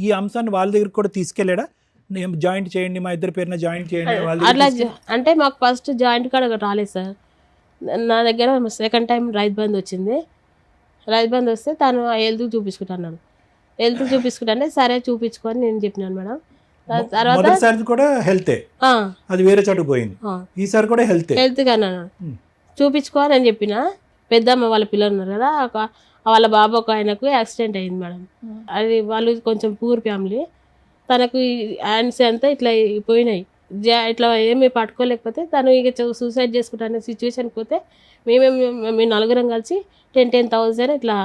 Speaker 4: ఈ అంశాన్ని వాళ్ళ దగ్గర కూడా తీసుకెళ్ళాడా? జాయింట్ చేయండి, మా ఇద్దరి పేరున జాయింట్ చేయండి
Speaker 3: అట్లా. అంటే మాకు ఫస్ట్ జాయింట్ కార్డ్ రాలేదు సార్, నా దగ్గర సెకండ్ టైం రైతు బంధు వచ్చింది. రైతు బంధు వస్తే తను హెల్త్ చూపించుకుంటున్నాడు, హెల్త్ చూపించుకుంటానే సరే చూపించుకొని నేను చెప్పినాను మేడం.
Speaker 4: తర్వాత కూడా హెల్తే, అది వేరే చోటుకు పోయింది, ఈసారి కూడా హెల్త్ కన్నాను
Speaker 3: చూపించుకోని అని చెప్పిన. పెద్దమ్మ వాళ్ళ పిల్లలు ఉన్నారు కదా, వాళ్ళ బాబు ఒక ఆయనకు యాక్సిడెంట్ అయింది మేడం. అది వాళ్ళు కొంచెం పూర్ ఫ్యామిలీ, తనకు హ్యాండ్స్ అంతా ఇట్లా పోయినాయి, ఇట్లా ఏమీ పట్టుకోలేకపోతే తను ఇక సూసైడ్ చేసుకుంటానే సిచ్యువేషన్కి పోతే మేము నలుగురం కలిసి 10,000 ఇట్లా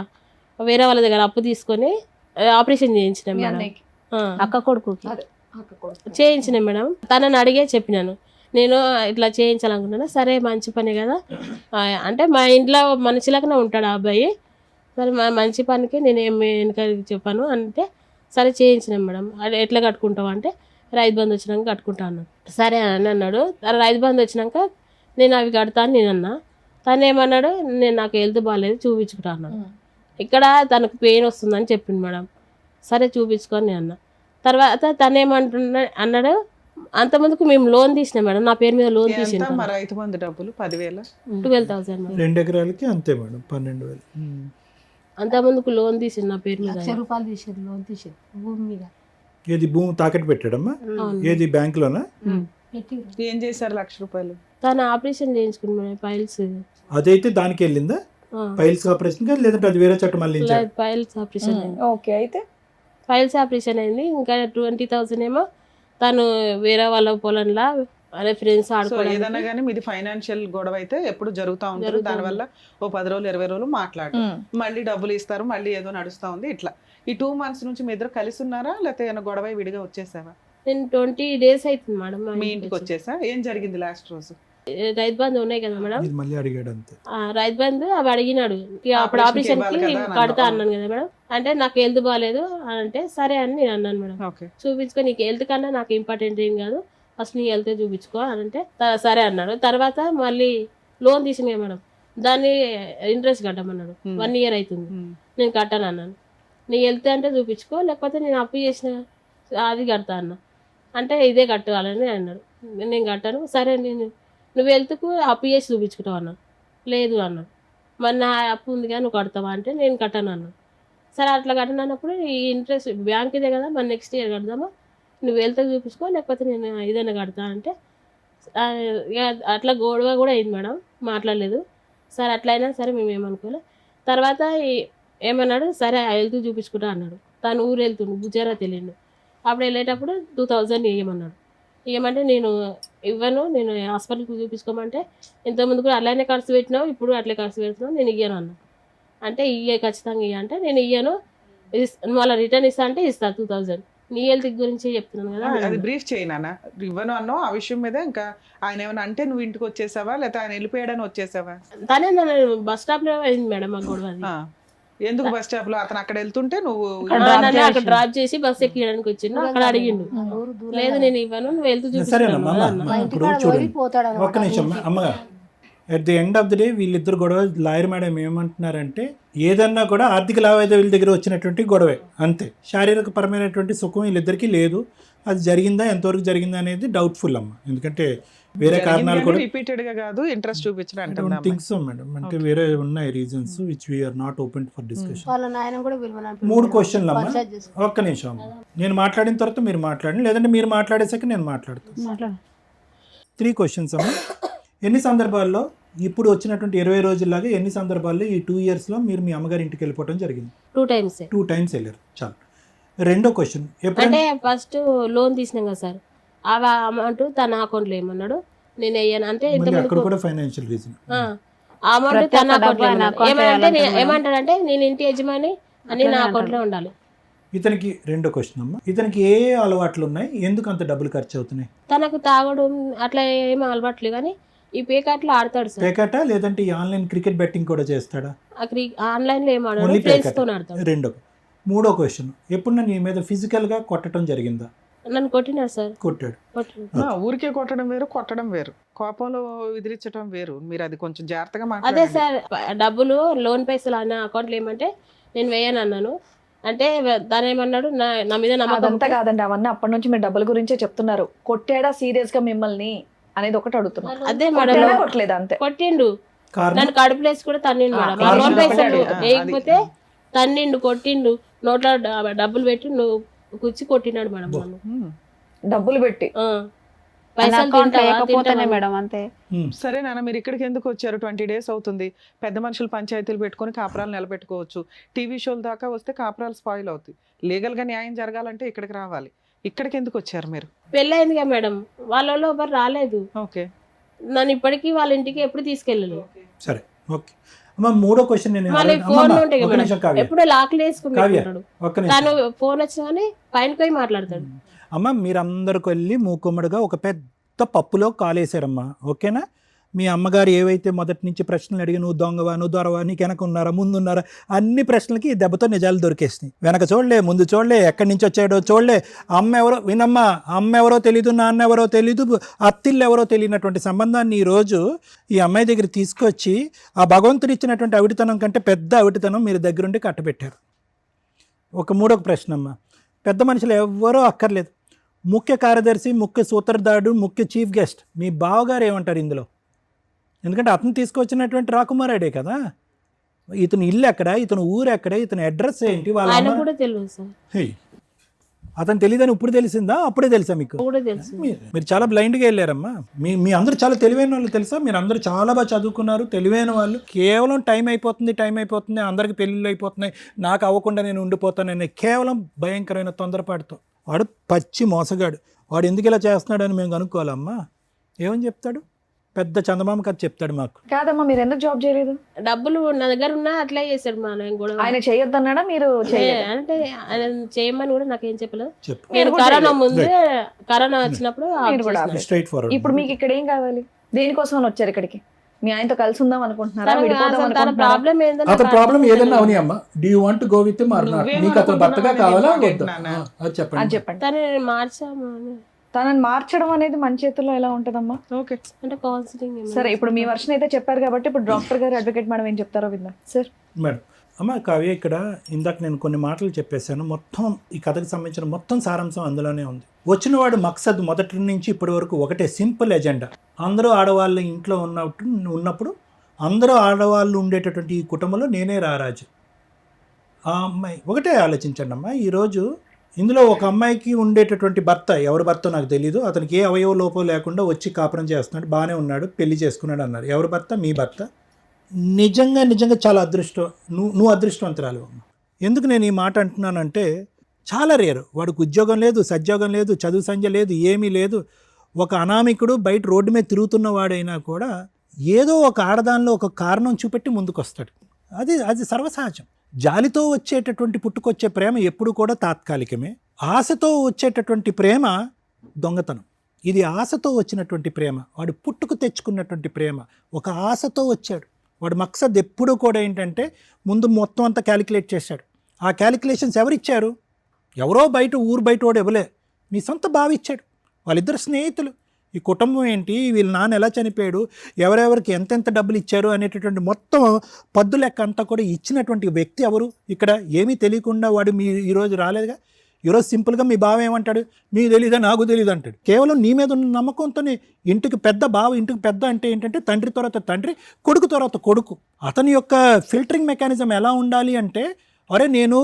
Speaker 3: వేరే వాళ్ళ దగ్గర అప్పు తీసుకొని ఆపరేషన్ చేయించినాం మేడం.
Speaker 5: అక్క కొడుకు
Speaker 3: చేయించిన మేడం. తనని అడిగే చెప్పినాను, నేను ఇట్లా చేయించాలనుకున్నాను. సరే మంచి పని కదా, అంటే మా ఇంట్లో మనిషిలాగానే ఉంటాడు ఆ అబ్బాయి, సరే మంచి పనికి నేను ఏమి వెనక చెప్పాను అంటే సరే చేయించినాం మేడం. అది ఎట్లా కట్టుకుంటావు అంటే రైతు బంధు వచ్చినాక కట్టుకుంటా అన్నాడు. సరే అని అన్నాడు. రైతు బంధు వచ్చినాక నేను అవి కడతాను నేను అన్నా. తను ఏమన్నాడు, నేను నాకు హెల్త్ బాగాలేదు చూపించుకుంటా అన్నాడు. ఇక్కడ తనకు పెయిన్ వస్తుందని చెప్పింది మేడం. సరే చూపించుకొని నేను అన్నా. తర్వాత తను అన్నాడు, అంతమందికి మేము లోన్ తీసినాం మేడం, నా పేరు మీద లోన్ తీసినాం.
Speaker 2: రైతు బంధు డబ్బులు 10,000,
Speaker 3: 12,000 మేడం.
Speaker 4: 2 ఎకరాలకి అంతే మేడం, 12,000.
Speaker 3: అంతమందికి లోన్ తీసింది నా పేరు మీద.
Speaker 7: రూపాయలు తీసేది లోన్ తీసేది భూమి మీద.
Speaker 4: ఏది భూమి తాకట్టు పెట్టాడమ్మా? ఏది బ్యాంకులోనా?
Speaker 2: ఏం చేశారు? 1,00,000 రూపాయలు.
Speaker 3: తను ఆపరేషన్ చేయించుకున్నాడు పైల్స్.
Speaker 4: అదైతే దానికి వెళ్ళిందా? పైల్స్ ఆపరేషన్ కా లేదంటే అది వేరే చోట మళ్ళీ?
Speaker 3: పైల్స్ ఆపరేషన్ అయింది.
Speaker 1: ఓకే, అయితే
Speaker 3: ఫైల్స్ ఆపరేషన్ అయింది. ఇంకా 20,000 ఏమో తను వేరే వాళ్ళ పొలంలో అదే ఫ్రెండ్స్ ఆడుకోవడం.
Speaker 2: ఏదైనా కానీ మీది ఫైనాన్షియల్ గొడవ అయితే ఎప్పుడు జరుగుతూ ఉంటుంది. దానివల్ల ఓ 10 రోజులు 20 రోజులు మాట్లాడు, మళ్ళీ డబ్బులు ఇస్తారు, మళ్ళీ ఏదో నడుస్తూ ఉంది. ఇట్లా ఈ 2 months నుంచి మీ ఇద్దరు కలిసి ఉన్నారా, లేకపోతే ఏమైనా గొడవ విడిగా వచ్చేసావా?
Speaker 3: నేను 20 days అవుతుంది మేడం
Speaker 2: మీ ఇంటికి వచ్చేసా. ఏం జరిగింది లాస్ట్ రోజు?
Speaker 3: రైతు బంధు ఉన్నాయి కదా మేడం,
Speaker 4: ఇది మళ్ళీ అడిగాడు అంతే.
Speaker 3: రైతు బంధు అవి అడిగినాడు. ఇక అప్పుడు
Speaker 2: ఆపరేషన్కి
Speaker 3: ఆపరేషన్ కి
Speaker 2: ఇవ్వాలి కదా అని
Speaker 3: కడతా
Speaker 2: అన్నావు.
Speaker 3: అన్నాను కదా మేడం. అంటే నాకు హెల్త్ బాగాలేదు అని అంటే సరే అని నేను అన్నాను మేడం.
Speaker 2: ఓకే.
Speaker 3: చూపించుకో, నీకు హెల్త్ కన్నా నాకు ఇంపార్టెంట్ ఏం కాదు, ఫస్ట్ నీ హెల్త్ చూపించుకో అని అంటే సరే అన్నాడు. తర్వాత మళ్ళీ లోన్ తీసింది మేడం, దాన్ని ఇంట్రెస్ట్ కట్టమన్నాడు. 1 year అవుతుంది, నేను కట్టాను అన్నాను. నీ హెల్త్ అంటే చూపించుకో, లేకపోతే నేను అప్పు చేసిన అది కడతా అన్న. అంటే ఇదే కట్టాలని అన్నాడు. నేను కట్టాను. సరే నువ్వు హెల్త్కు అప్పు చేసి చూపించుకుంటావు అన్నాను. లేదు అన్నాడు. మరి నా అప్పు ఉంది కానీ నువ్వు కడతావా అంటే నేను కట్టాను అన్నాను. సరే అట్లా కట్టినప్పుడు ఈ ఇంట్రెస్ట్ బ్యాంక్ ఇదే కదా, మరి నెక్స్ట్ ఇయర్ కడదామా, నువ్వు హెల్త్ చూపించుకో, లేకపోతే నేను ఏదైనా కడతా అంటే ఇక అట్లా గొడవ కూడా అయింది మేడం, మాట్లాడలేదు. సరే అట్లయినా సరే మేము ఏమనుకోలే. తర్వాత ఏమన్నాడు, సరే హెల్త్ చూపించుకుంటా అన్నాడు. తను ఊరు వెళ్తుండు, గుజరాత్ వెళ్ళిండు. అప్పుడు వెళ్ళేటప్పుడు 2000 ఇవ్వమన్నాడు. ఇవ్వమంటే నేను ఇవ్వను, నేను హాస్పిటల్కి చూపించుకోమంటే ఇంతకుముందు కూడా అలానే ఖర్చు పెట్టినావు, ఇప్పుడు అట్లే ఖర్చు పెడుతున్నావు, నేను ఇయ్యను అన్నా. అంటే ఖచ్చితంగా ఇయ్య అంటే నేను ఇయ్యను, మళ్ళీ రిటర్న్ ఇస్తా అంటే ఇస్తా 2000, నీ హెల్త్ గురించి చెప్తున్నాను కదా.
Speaker 2: అది బ్రీఫ్ చేయనా, ఇవ్వను అన్నో ఆ విషయం మీద. ఇంకా ఆయన ఏమైనా అంటే నువ్వు ఇంటికి వచ్చేసావా, లేకపోతే ఆయన వెళ్ళిపోయాడని వచ్చేసావా?
Speaker 3: తనే నన్ను బస్ స్టాప్ లో అయింది మేడం మా గొడవ అది.
Speaker 2: ఎందుకు బస్ స్టాప్ లో అతను అక్కడ వెళ్తుంటే నువ్వు
Speaker 3: నన్ను అక్కడ డ్రాప్ చేసి బస్ ఎక్కడానికి వచ్చిండు. అక్కడ అడిగిండు, లేదు నేను ఇవ్వను, నువ్వు వెళ్తూ
Speaker 4: సరేనమ్మా
Speaker 3: చూపిస్తాను.
Speaker 7: మా
Speaker 4: ఇప్పుడు
Speaker 7: ఇంటికాడ
Speaker 4: చూడండి,
Speaker 7: పోయి పోతాడు
Speaker 4: ఒక్క నిమిషం అమ్మగారు. At the end of the day వీళ్ళిద్దరు గొడవ, లాయర్ మేడం ఏమంటున్నారంటే ఏదన్నా కూడా ఆర్థిక లావాదేవీల దగ్గర వచ్చినటువంటి గొడవే అంతే, శారీరక పరమైనటువంటి సుఖం వీళ్ళిద్దరికీ లేదు. అది జరిగిందా, ఎంతవరకు జరిగిందా అనేది డౌట్ఫుల్ అమ్మ, ఎందుకంటే వేరే కారణాలు కూడా
Speaker 2: రిపీటెడ్ గా కాదు, ఇంట్రెస్ట్ చూపించడం
Speaker 4: థింగ్స్ మేడం, అంటే వేరే ఉన్నాయి reasons which we are not open for discussion.
Speaker 7: వాళ్ళ నాయన కూడా పిలవను.
Speaker 4: 3 క్వశ్చన్లు అమ్మా, ఒక్క నిమిషం అమ్మ. నేను మాట్లాడిన తర్వాత మీరు మాట్లాడండి, లేదంటే మీరు మాట్లాడేసాక నేను మాట్లాడతాను. 3 క్వశ్చన్స్ అమ్మ. ఎన్ని సందర్భాల్లో ఇప్పుడు వచ్చినటువంటి 20 రోజుల్లాగా ఎన్ని సందర్భాల్లో ఈ 2 yearsలో మీరు మీ అమ్మగారి ఇంటికి వెళ్ళిపోవడం జరిగింది?
Speaker 3: 2 times.
Speaker 4: 2 times వెళ్ళారు, చాలు. రెండో క్వశ్చన్,
Speaker 3: అంటే ఫస్ట్ లోన్ తీసినాం కదా సార్, ఆ అమౌంట్ తన అకౌంట్లో ఏమన్నాడు, నేను అయ్యాను అంటే
Speaker 4: అక్కడ కూడా ఫైనాన్షియల్ రీజన్,
Speaker 3: ఆ అమౌంట్ తన అకౌంట్లో ఏమంటే ఏమంటాడంటే నేను ఇంటి యజమాని అని నా అకౌంట్లో ఉండాలి.
Speaker 4: ఇతనికి రెండో క్వశ్చన్ అమ్మ, ఇతనికి ఏ అలవాట్లు ఉన్నాయి, ఎందుకు అంత డబ్బులు ఖర్చు అవుతున్నాయి?
Speaker 3: తనకు తాగడం అట్లా ఏమీ అలవాట్లే, కానీ ఈ పేకాట్లో ఆడతాడు సార్.
Speaker 4: పేకాట లేదంటే ఈ ఆన్లైన్ క్రికెట్ బెట్టింగ్ కూడా చేస్తాడా?
Speaker 3: ఆన్లైన్ లో ఏం ఆడాడు,
Speaker 4: ఓన్లీ
Speaker 3: ఫ్రెండ్స్
Speaker 4: పేకాట.
Speaker 3: తో ఆడతాడు.
Speaker 4: రెండో. మూడో క్వశ్చన్, ఎప్పుడు నీ మీద ఫిజికల్ గా కొట్టడం జరిగిందా?
Speaker 3: నన్ను కొట్టినాడు సార్.
Speaker 4: కొట్టాడు.
Speaker 2: ఊరికే కొట్టడం వేరు, కొట్టడం వేరు, కోపంలో విదిరించడం వేరు. మీరు అది కొంచెం జాగ్రత్తగా
Speaker 3: అదే
Speaker 2: మాట్లాడండి.
Speaker 3: సార్, డబ్బులు లోన్ పైసలు అన్న అకౌంట్లో ఏమంటే నేను వేయను అన్నాను. అంటే దాని ఏమన్నాడు, నా మీద నమ్మకం.
Speaker 1: అదంతా కాదండి, అవన్నీ అప్పటి నుంచి మీరు డబ్బుల గురించే చెప్తున్నారు. కొట్టాడా సీరియస్ గా మిమ్మల్ని అనేది ఒకటి అడుగుతున్నారు.
Speaker 3: అదే
Speaker 1: కొట్టాడా,
Speaker 3: మేడం,
Speaker 1: కొట్టలేదా అంతే.
Speaker 3: కొట్టిండు.
Speaker 4: కారణం
Speaker 3: నన్ను కడుపులేసి కూడా తన్నిండు మేడం. ఆ
Speaker 4: కారణం
Speaker 3: లోన్ పైసలు
Speaker 2: ఒకటే,
Speaker 3: వేయకపోతే తన్నిండు, కొట్టిండు, నోట్లో డబ్బులు పెట్టి నువ్వు కుచ్చి కొట్టినాడు మేడం నన్ను.
Speaker 1: డబ్బులు పెట్టి
Speaker 3: పైసలు
Speaker 5: లేకపోతేనే మేడం అంతే.
Speaker 2: సరే నాన్న, మీరు ఇక్కడికి ఎందుకు వచ్చారు? 20 days అవుతుంది. పెద్ద మనుషులు పంచాయతీలు పెట్టుకొని కాపురాలు నిలబెట్టుకోవచ్చు. టీవీ షోల దాకా వస్తే కాపురాలు స్పాయిల్ అవుతాయి. లీగల్ గా న్యాయం జరగాలంటే ఇక్కడికి రావాలి. ఇక్కడికి ఎందుకు వచ్చారు మీరు?
Speaker 3: పెళ్ళయింది కదా మేడం, వాళ్ళలో ఎవరు రాలేదు.
Speaker 2: ఓకే.
Speaker 3: నన్ను ఇప్పటికీ వాళ్ళ ఇంటికి ఎప్పుడు తీసుకెళ్ళలేదు.
Speaker 4: సరే, ఓకే అమ్మ. మూడో క్వశ్చన్ నేను
Speaker 3: మళ్ళీ
Speaker 4: అడగ-
Speaker 3: ఫోన్
Speaker 4: అమ్మమ్మ,
Speaker 3: ఉంటాయి
Speaker 4: ఒక్క
Speaker 3: కదా
Speaker 4: నిమిషం
Speaker 3: మేడం,
Speaker 4: కావ్య,
Speaker 3: ఎప్పుడు లాక్లు వేసుకుని
Speaker 4: కావ్య,
Speaker 3: పెట్టుకుంటాడు.
Speaker 4: ఒక్క నిమిషం.
Speaker 3: తను ఫోన్ వచ్చినా కానీ పైనకి పోయి మాట్లాడతాడు.
Speaker 4: అమ్మ, మీరందరికి వెళ్ళి మూకుమ్మడిగా ఒక పెద్ద పప్పులో కాలేశారమ్మా, ఓకేనా? మీ అమ్మగారు ఏవైతే మొదటి నుంచి ప్రశ్నలు అడిగి నువ్వు దొంగవా, నువ్వు దొరవా, నీకు వెనక ఉన్నారా, ముందు ఉన్నారా, అన్ని ప్రశ్నలకి ఈ దెబ్బతో నిజాలు దొరికేసినాయి. వెనక చూడలే, ముందు చూడలే, ఎక్కడి నుంచి వచ్చాడో చూడలే. అమ్మ ఎవరో వినమ్మా, అమ్మ ఎవరో తెలీదు, నాన్న ఎవరో తెలీదు, అత్తిళ్ళు ఎవరో తెలియనటువంటి సంబంధాన్ని ఈరోజు ఈ అమ్మాయి దగ్గర తీసుకొచ్చి ఆ భగవంతుడు ఇచ్చినటువంటి అవిటితనం కంటే పెద్ద అవిటితనం మీరు దగ్గరుండి కట్టబెట్టారు. ఒక మూడో ప్రశ్న అమ్మ, పెద్ద మనుషులు ఎవరో అక్కర్లేదు, ముఖ్య కార్యదర్శి, ముఖ్య సూత్రధారుడు, ముఖ్య చీఫ్ గెస్ట్ మీ బావగారు ఏమంటారు ఇందులో? ఎందుకంటే అతను తీసుకొచ్చినటువంటి రాకుమారాడే కదా. ఇతను ఇల్లు ఎక్కడ, ఇతను ఊరు ఎక్కడ, ఇతని అడ్రస్ ఏంటి, వాళ్ళ
Speaker 3: ఆయన
Speaker 4: అమ్మ-
Speaker 3: కూడా తెలియదు సార్.
Speaker 4: హే, అతను తెలియదని ఇప్పుడు తెలిసిందా, అప్పుడే తెలుసా మీకు?
Speaker 3: కూడా తెలుసు.
Speaker 4: మీరు చాలా బ్లైండ్గా వెళ్ళారమ్మా. మీ అందరూ చాలా తెలివైన వాళ్ళు తెలుసా, మీరు అందరూ చాలా బాగా చదువుకున్నారు, తెలివైన వాళ్ళు. కేవలం టైం అయిపోతుంది, అందరికి పెళ్ళిళ్ళు అయిపోతున్నాయి, నాకు అవ్వకుండా నేను ఉండిపోతానని కేవలం భయంకరమైన తొందరపాటుతో. వాడు పచ్చి మోసగాడు. వాడు ఎందుకు ఇలా చేస్తున్నాడని మేము కనుక్కోవాలమ్మా. ఏమని చెప్తాడు? పెద్ద చందమామ కథ చెప్తాడు మాకు.
Speaker 1: కాదమ్మా, మీరు ఎందుకు జాబ్ చేయలేదు?
Speaker 3: డబ్బులు నా దగ్గర ఉన్నా అట్లా చేశాడు మా ఆయన కూడా.
Speaker 1: ఆయన చేయొద్దన్నాడా, మీరు చేయలేదా?
Speaker 3: అంటే ఆయన చేయమని కూడా నాకేం చెప్పలేదు.
Speaker 4: చెప్పు.
Speaker 3: నేను కరోనా ముందు కరోనా వచ్చినప్పుడు
Speaker 1: మీరు కూడా
Speaker 3: ఆఫ్ చేసిన.
Speaker 4: Straight forward.
Speaker 1: ఇప్పుడు మీకు ఇక్కడ ఏం కావాలి? దేనికోసం అని వచ్చారు ఇక్కడికి? మీ ఆయనతో కలిసి ఉందాం అనుకుంటున్నారా, విడిపోదాం
Speaker 3: తన
Speaker 1: అనుకుంటున్నారా?
Speaker 3: ప్రాబ్లం ఏంటంటే
Speaker 8: అతని ప్రాబ్లం ఏదైనా అవని అమ్మ, do you want go with or not? నీకు అతను భర్తగా కావాలా వద్దా? అది
Speaker 1: అని
Speaker 8: చెప్పండి.
Speaker 1: చెప్పండి.
Speaker 3: తను మార్చాము అని.
Speaker 1: తనని మార్చడం అనేది మన చేతుల్లో ఎలా ఉంటదమ్మా?
Speaker 2: ఓకే.
Speaker 3: అంటే కౌన్సిలింగ్
Speaker 1: సరే, ఇప్పుడు మీ వర్షన్ అయితే చెప్పారు కాబట్టి ఇప్పుడు డాక్టర్ గారు, అడ్వకేట్ మేడం ఏం చెప్తారో విందాం సార్.
Speaker 4: మేడం, అమ్మ కావ్య, ఇక్కడ ఇందాక నేను కొన్ని మాటలు చెప్పేశాను. మొత్తం ఈ కథకు సంబంధించిన మొత్తం సారాంశం అందులోనే ఉంది. వచ్చినవాడు మక్సద్ మొదటి నుంచి ఇప్పటి వరకు ఒకటే, సింపుల్ ఎజెండా. అందరూ ఆడవాళ్ళ ఇంట్లో ఉన్నప్పుడు అందరూ ఆడవాళ్ళు ఉండేటటువంటి ఈ కుటుంబంలో నేనే రారాజు. ఆ అమ్మాయి ఒకటే ఆలోచించండి అమ్మా. ఈరోజు ఇందులో ఒక అమ్మాయికి ఉండేటటువంటి భర్త, ఎవరి భర్త నాకు తెలియదు, అతనికి ఏ అవయవ లోపం లేకుండా వచ్చి కాపురం చేస్తున్నాడు, బాగానే ఉన్నాడు, పెళ్లి చేసుకున్నాడు అన్నారు. ఎవరి భర్త? మీ భర్త. నిజంగా చాలా అదృష్టం. నువ్వు అదృష్టవంతురాలు అమ్మ. ఎందుకు నేను ఈ మాట అంటున్నానంటే, చాలా రేరు. వాడికి ఉద్యోగం లేదు, సద్యోగం లేదు, చదువు సంధ్య లేదు, ఏమీ లేదు. ఒక అనామికుడు బయట రోడ్డు మీద తిరుగుతున్న వాడైనా కూడా ఏదో ఒక ఆడదానిలో ఒక కారణం చూపెట్టి ముందుకు వస్తాడు. అది సర్వసహజం. జాలితో వచ్చేటటువంటి పుట్టుకొచ్చే ప్రేమ ఎప్పుడు కూడా తాత్కాలికమే. ఆశతో వచ్చేటటువంటి ప్రేమ దొంగతనం. ఇది ఆశతో వచ్చినటువంటి ప్రేమ. వాడు పుట్టుకు తెచ్చుకున్నటువంటి ప్రేమ. ఒక ఆశతో వచ్చాడు. వాడు మక్సద్ ఎప్పుడూ కూడా ఏంటంటే ముందు మొత్తం అంతా క్యాలిక్యులేట్ చేశాడు. ఆ క్యాలిక్యులేషన్స్ ఎవరిచ్చారు? ఎవరో ఊరు బయట వాడు ఇవ్వలే, మీ సొంత బావ ఇచ్చాడు. వాళ్ళిద్దరు స్నేహితులు. ఈ కుటుంబం ఏంటి, వీళ్ళ నాన్న ఎలా చనిపోయాడు, ఎవరెవరికి ఎంతెంత డబ్బులు ఇచ్చారు అనేటటువంటి మొత్తం పద్దు లెక్క అంతా కూడా ఇచ్చినటువంటి వ్యక్తి ఎవరు? ఇక్కడ ఏమీ తెలియకుండా వాడు ఈరోజు రాలేదుగా. ఈరోజు సింపుల్గా మీ బావ ఏమంటాడు? మీకు తెలీదా, నాకు తెలీదు అంటాడు. కేవలం నీ మీద ఉన్న నమ్మకంతోనే. ఇంటికి పెద్ద బావ, ఇంటికి పెద్ద అంటే ఏంటంటే తండ్రి తర్వాత తండ్రి, కొడుకు తర్వాత కొడుకు. అతని యొక్క ఫిల్టరింగ్ మెకానిజం ఎలా ఉండాలి అంటే, అరే నేను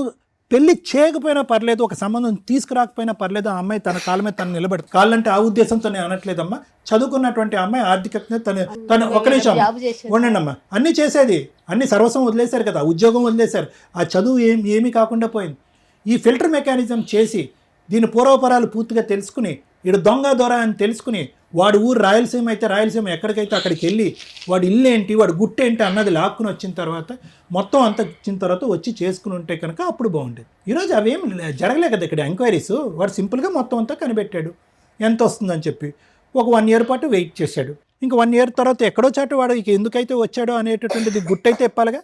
Speaker 4: పెళ్లి చేయకపోయినా పర్లేదు, ఒక సంబంధం తీసుకురాకపోయినా పర్లేదు, ఆ అమ్మాయి తన కాళ్ళ మీద తను నిలబడుతుంది. కాళ్ళంటే ఆ ఉద్దేశంతో నేను అనట్లేదమ్మా. చదువుకున్నటువంటి అమ్మాయి ఆర్థికంగా తను ఒక నిమిషం ఉండండి అమ్మా. అన్నీ చేసేది, అన్ని సర్వస్వం వదిలేశారు కదా, ఉద్యోగం వదిలేశారు, ఆ చదువు ఏమీ కాకుండా పోయింది. ఈ ఫిల్టర్ మెకానిజం చేసి దీని పూర్వపరాలు పూర్తిగా తెలుసుకుని, ఇడు దొంగ దొర అని తెలుసుకుని, వాడి ఊరు రాయలసీమ అయితే రాయలసీమ ఎక్కడికైతే అక్కడికి వెళ్ళి వాడి ఇల్లు ఏంటి, వాడి గుట్టేంటి అన్నది లాక్కుని వచ్చిన తర్వాత, మొత్తం అంతా ఇచ్చిన తర్వాత వచ్చి చేసుకుని ఉంటే కనుక అప్పుడు బాగుండేది. ఈరోజు అవేం జరగలే కదా ఇక్కడ ఎంక్వైరీస్. వాడు సింపుల్గా మొత్తం అంతా కనిపెట్టాడు ఎంత వస్తుందని చెప్పి. ఒక 1 year పాటు వెయిట్ చేశాడు. ఇంకా 1 year తర్వాత ఎక్కడో చాటు వాడు ఇక ఎందుకైతే వచ్చాడో అనేటటువంటిది గుట్టయితే ఇప్పాలిగా.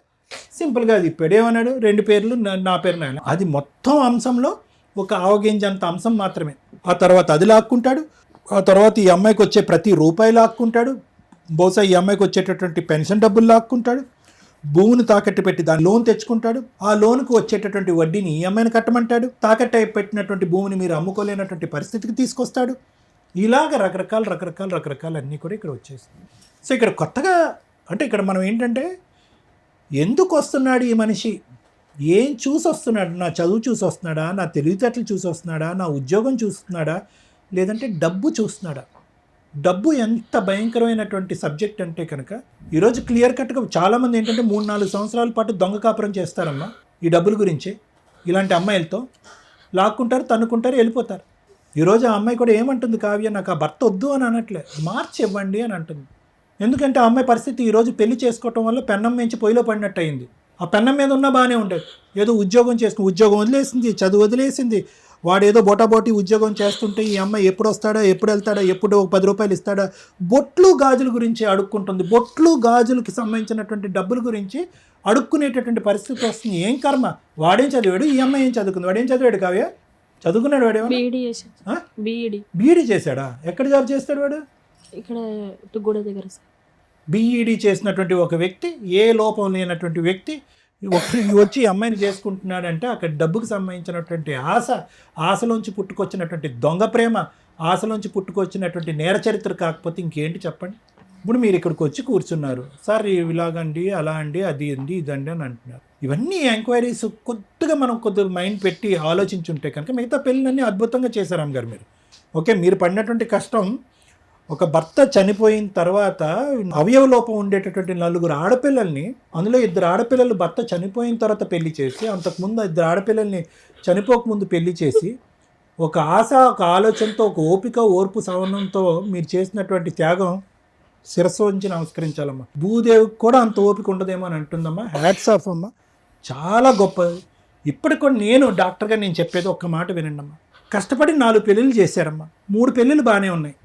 Speaker 4: సింపుల్గా అది ఇప్పాడు. ఏమన్నాడు? 2 పేర్లు, నా పేరు నాయన. అది మొత్తం అంశంలో ఒక ఆవగింజంత అంశం మాత్రమే. ఆ తర్వాత అది లాక్కుంటాడు. ఆ తర్వాత ఈ అమ్మాయికి వచ్చే ప్రతి రూపాయి లాక్కుంటాడు. బహుశా ఈ అమ్మాయికి వచ్చేటటువంటి పెన్షన్ డబ్బులు లాక్కుంటాడు. భూమిని తాకట్టు పెట్టి దాని లోన్ తెచ్చుకుంటాడు. ఆ లోన్కు వచ్చేటటువంటి వడ్డీని ఈ అమ్మాయిని కట్టమంటాడు. తాకట్టు పెట్టినటువంటి భూమిని మీరు అమ్ముకోలేనటువంటి పరిస్థితికి తీసుకొస్తాడు. ఇలాగ రకరకాల అన్నీ కూడా ఇక్కడ వచ్చేస్తాయి. సో ఇక్కడ కొత్తగా అంటే ఇక్కడ మనం ఏంటంటే, ఎందుకు వస్తున్నాడు ఈ మనిషి, ఏం చూసి వస్తున్నాడు? నా చదువు చూసి వస్తున్నాడా, నా తెలివితేటలు చూసి వస్తున్నాడా, నా ఉద్యోగం చూస్తున్నాడా, లేదంటే డబ్బు చూస్తున్నాడా? డబ్బు ఎంత భయంకరమైనటువంటి సబ్జెక్ట్ అంటే కనుక ఈరోజు క్లియర్ కట్గా చాలామంది ఏంటంటే 3-4 సంవత్సరాల పాటు దొంగ కాపురం చేస్తారమ్మా ఈ డబ్బుల గురించి. ఇలాంటి అమ్మాయిలతో లాక్కుంటారు, తన్నుకుంటారు, వెళ్ళిపోతారు. ఈరోజు ఆ అమ్మాయి కూడా ఏమంటుంది, కావ్య నాకు ఆ భర్త వద్దు అని అనట్లే, మార్చి ఇవ్వండి అని అంటుంది. ఎందుకంటే ఆ అమ్మాయి పరిస్థితి ఈరోజు పెళ్లి చేసుకోవటం వల్ల పెన్నం మించి పొయ్యిలో పడినట్టు అయింది. ఆ పెన్నం మీద ఉన్నా బాగానే ఉండేది. ఏదో ఉద్యోగం చేసుకుని ఉద్యోగం వదిలేసింది, చదువు వదిలేసింది. వాడు ఏదో బోటాబోటీ ఉద్యోగం చేస్తుంటే ఈ అమ్మాయి ఎప్పుడు వస్తాడా, ఎప్పుడు వెళ్తాడా, ఎప్పుడు 10 రూపాయలు ఇస్తాడా, బొట్లు గాజుల గురించి అడుక్కుంటుంది. బొట్లు గాజులకి సంబంధించినటువంటి డబ్బుల గురించి అడుక్కునేటటువంటి పరిస్థితి వస్తుంది. ఏం కర్మ, వాడేం చదివాడు, ఈ అమ్మాయి ఏం చదువుకుంది? వాడేం చదివాడు కావ్య? చదువుకున్నాడు వాడేమో? బీఈడీ చేశాడా? ఎక్కడ జాబ్ చేస్తాడు వాడు?
Speaker 3: ఇక్కడ తుగ్గూడ దగ్గర సార్.
Speaker 4: బీఈడీ చేసినటువంటి ఒక వ్యక్తి, ఏ లోపం లేనటువంటి వ్యక్తి వచ్చి అమ్మాయిని చేసుకుంటున్నాడంటే అక్కడ డబ్బుకు సంబంధించినటువంటి ఆశలోంచి పుట్టుకొచ్చినటువంటి దొంగ ప్రేమ, ఆశలోంచి పుట్టుకొచ్చినటువంటి నేర చరిత్ర కాకపోతే ఇంకేంటి చెప్పండి. ఇప్పుడు మీరు ఇక్కడికి వచ్చి కూర్చున్నారు, సార్ ఇలాగండి, అలా అండి, అది అండి, ఇదండి అని అంటున్నారు. ఇవన్నీ ఎంక్వైరీస్ కొద్దిగా మైండ్ పెట్టి ఆలోచించుంటే కనుక మిగతా పెళ్ళినన్నీ అద్భుతంగా చేశారు అమ్మగారు మీరు. ఓకే, మీరు పడినటువంటి కష్టం, ఒక భర్త చనిపోయిన తర్వాత అవయవ లోపం ఉండేటటువంటి 4 ఆడపిల్లల్ని, అందులో 2 ఆడపిల్లలు భర్త చనిపోయిన తర్వాత పెళ్లి చేసి, అంతకుముందు 2 ఆడపిల్లల్ని చనిపోకముందు పెళ్లి చేసి, ఒక ఆశ, ఒక ఆలోచనతో, ఒక ఓపిక, ఓర్పు, సహనంతో మీరు చేసినటువంటి త్యాగం శిరస్సు వంచి నమస్కరించాలమ్మా. భూదేవికి కూడా అంత ఓపిక ఉండదేమో అని అంటుందమ్మా. హ్యాట్స్ ఆఫ్ అమ్మా, చాలా గొప్పది. ఇప్పటికి కూడా నేను డాక్టర్గా నేను చెప్పేది ఒక్క మాట వినండి అమ్మా. కష్టపడి 4 పెళ్ళిళ్ళు చేశారమ్మా. 3 పెళ్ళిళ్ళు బాగానే ఉన్నాయి,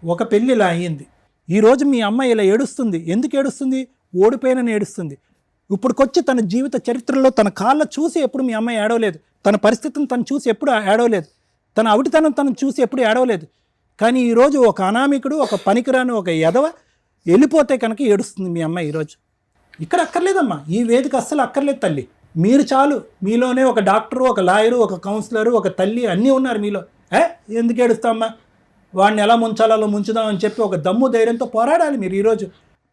Speaker 4: ఒక పెళ్ళి ఇలా అయ్యింది. ఈరోజు మీ అమ్మ ఇలా ఏడుస్తుంది. ఎందుకు ఏడుస్తుంది? ఓడిపోయినని ఏడుస్తుంది. ఇప్పుడుకొచ్చి తన జీవిత చరిత్రలో తన కాళ్ళ చూసి ఎప్పుడు మీ అమ్మ ఏడవలేదు. తన పరిస్థితిని తను చూసి ఎప్పుడు ఏడవలేదు. తన అవిటితనం తను చూసి ఎప్పుడు ఏడవలేదు. కానీ ఈరోజు ఒక అనామికుడు, ఒక పనికిరాని ఒక ఎదవ వెళ్ళిపోతే కనుక ఏడుస్తుంది మీ అమ్మ ఈరోజు. ఇక్కడ అక్కర్లేదమ్మా, ఈ వేదిక అస్సలు అక్కర్లేదు తల్లి. మీరు చాలు. మీలోనే ఒక డాక్టరు, ఒక లాయరు, ఒక కౌన్సిలరు, ఒక తల్లి అన్నీ ఉన్నారు మీలో. ఎందుకు ఏడుస్తామమ్మా? వాడిని ఎలా ముంచాలో అలా ముంచుదామని చెప్పి ఒక దమ్ము ధైర్యంతో పోరాడాలి మీరు. ఈరోజు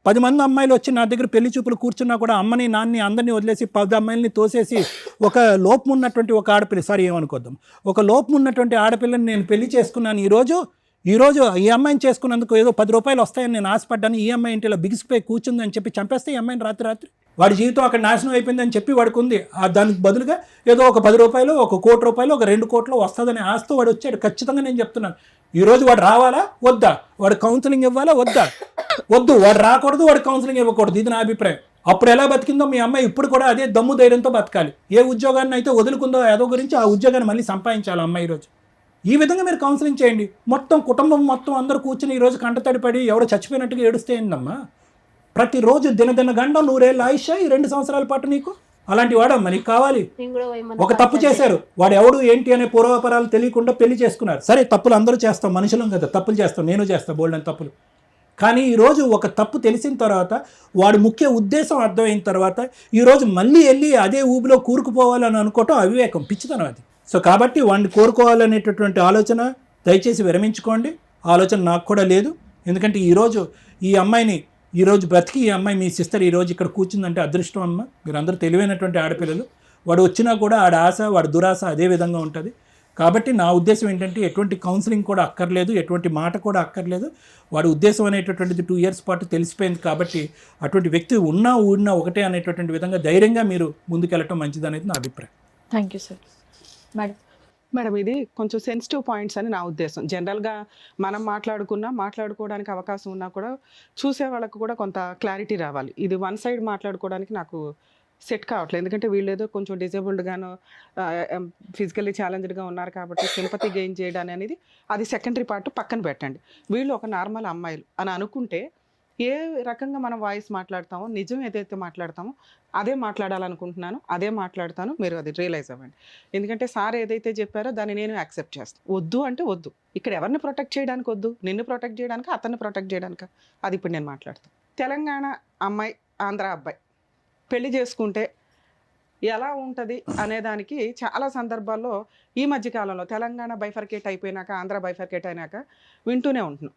Speaker 4: 10 మంది అమ్మాయిలు వచ్చి నా దగ్గర పెళ్లి చూపులు కూర్చున్నా కూడా అమ్మని నాన్ని అందరినీ వదిలేసి 10 అమ్మాయిలని తోసేసి ఒక లోపం ఉన్నటువంటి ఒక ఆడపిల్ల, ఏమనుకోద్దాం, ఒక లోపం ఉన్నటువంటి ఆడపిల్లని నేను పెళ్లి చేసుకున్నాను. ఈరోజు ఈ అమ్మాయిని చేసుకున్నందుకు ఏదో 10 రూపాయలు వస్తాయని నేను ఆశపడ్డాను. ఈ అమ్మాయి ఇంటిలో బిగిసిపోయి కూర్చుందని చెప్పి చంపేస్తే ఈ అమ్మాయిని రాత్రి వాడి జీవితం అక్కడ నాశనం అయిపోయిందని చెప్పి వాడికి ఉంది. దానికి బదులుగా ఏదో ఒక 10 రూపాయలు, ఒక 1 కోటి రూపాయలు, ఒక 2 కోట్లు వస్తుందని ఆశతో వాడు వచ్చాడు. ఖచ్చితంగా నేను చెప్తున్నాను. ఈరోజు వాడు రావాలా వద్దా? వాడు కౌన్సిలింగ్ ఇవ్వాలా వద్దా? వద్దు. వాడు రాకూడదు, వాడు కౌన్సిలింగ్ ఇవ్వకూడదు. ఇది నా అభిప్రాయం. అప్పుడు ఎలా బతికిందో మీ అమ్మాయి ఇప్పుడు కూడా అదే దమ్ము ధైర్యంతో బతకాలి. ఏ ఉద్యోగాన్ని అయితే వదులుకుందో ఏదో గురించి ఆ ఉద్యోగాన్ని మళ్ళీ సంపాదించాలి అమ్మాయి ఈరోజు. ఈ విధంగా మీరు కౌన్సిలింగ్ చేయండి. మొత్తం కుటుంబం మొత్తం అందరూ కూర్చుని ఈరోజు కంటతడి పడి ఎవడో చచ్చిపోయినట్టుగా ఏడుస్తే ఏందమ్మా? ప్రతిరోజు దినదిన గండం 100 ఏళ్ళ ఆయుష ఈ 2 సంవత్సరాల పాటు నీకు. అలాంటి వాడమ్మా నీకు కావాలి. ఒక తప్పు చేశారు, వాడు ఎవడు ఏంటి అనే పూర్వాపరాలు తెలియకుండా పెళ్లి చేసుకున్నారు. సరే, తప్పులు అందరూ చేస్తాం, మనుషులం కదా, తప్పులు చేస్తాం, నేను చేస్తాను బోల్డ్ అని తప్పులు. కానీ ఈరోజు ఒక తప్పు తెలిసిన తర్వాత, వాడు ముఖ్య ఉద్దేశం అర్థమైన తర్వాత ఈరోజు మళ్ళీ వెళ్ళి అదే ఊబిలో కూరుకుపోవాలని అనుకోవటం అవివేకం, పిచ్చితనం అది. సో కాబట్టి వాడిని కోరుకోవాలనేటటువంటి ఆలోచన దయచేసి విరమించుకోండి. ఆలోచన నాకు కూడా లేదు. ఎందుకంటే ఈరోజు ఈ అమ్మాయిని ఈరోజు బ్రతికి ఈ అమ్మాయి మీ సిస్టర్ ఈరోజు ఇక్కడ కూర్చుందంటే అదృష్టం అమ్మ. మీరందరూ తెలివైనటువంటి ఆడపిల్లలు. వాడు వచ్చినా కూడా ఆడ ఆశ, వాడి దురాశ అదే విధంగా ఉంటుంది. కాబట్టి నా ఉద్దేశం ఏంటంటే ఎటువంటి కౌన్సిలింగ్ కూడా అక్కర్లేదు, ఎటువంటి మాట కూడా అక్కర్లేదు. వాడి ఉద్దేశం అనేటటువంటిది 2 ఇయర్స్ పాటు తెలిసిపోయింది. కాబట్టి అటువంటి వ్యక్తి ఉన్నా ఊడినా ఒకటే అనేటటువంటి విధంగా ధైర్యంగా మీరు ముందుకెళ్ళటం మంచిది అనేది నా అభిప్రాయం.
Speaker 1: Thank you sir.
Speaker 2: మేడం, ఇది కొంచెం సెన్సిటివ్ పాయింట్స్ అని నా ఉద్దేశం. జనరల్గా మనం మాట్లాడుకోవడానికి అవకాశం ఉన్నా కూడా చూసే వాళ్ళకు కూడా కొంత క్లారిటీ రావాలి. ఇది వన్ సైడ్ మాట్లాడుకోవడానికి నాకు సెట్ కావట్లేదు. ఎందుకంటే వీళ్ళు ఏదో కొంచెం డిజేబుల్డ్గాను, ఫిజికల్లీ ఛాలెంజ్డ్గా ఉన్నారు కాబట్టి సింపతి గెయిన్ చేయడం అనేది అది సెకండరీ పార్ట్ పక్కన పెట్టండి. వీళ్ళు ఒక నార్మల్ అమ్మాయిలు అని అనుకుంటే ఏ రకంగా మనం వాయిస్ మాట్లాడతామో, నిజం ఏదైతే మాట్లాడతామో అదే మాట్లాడాలనుకుంటున్నాను, అదే మాట్లాడతాను. మీరు అది రియలైజ్ అవ్వండి. ఎందుకంటే సార్ ఏదైతే చెప్పారో దాన్ని నేను యాక్సెప్ట్ చేస్తాను. వద్దు అంటే వద్దు. ఇక్కడ ఎవరిని ప్రొటెక్ట్ చేయడానికి వద్దు? నిన్ను ప్రొటెక్ట్ చేయడానికి, అతన్ని ప్రొటెక్ట్ చేయడానికి. అది ఇప్పుడు నేను మాట్లాడతాను. తెలంగాణ అమ్మాయి, ఆంధ్ర అబ్బాయి పెళ్లి చేసుకుంటే ఎలా ఉంటుంది అనేదానికి చాలా సందర్భాల్లో ఈ మధ్యకాలంలో తెలంగాణ బైఫర్కేట్ అయిపోయినాక, ఆంధ్ర బైఫర్కేట్ అయినాక వింటూనే ఉంటున్నాం.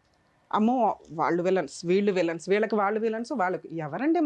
Speaker 2: అమ్మో వాళ్ళు విలన్స్, వీళ్ళు విలన్స్, వీళ్ళకి వాళ్ళు విలన్స్, వాళ్ళకి ఎవరండి?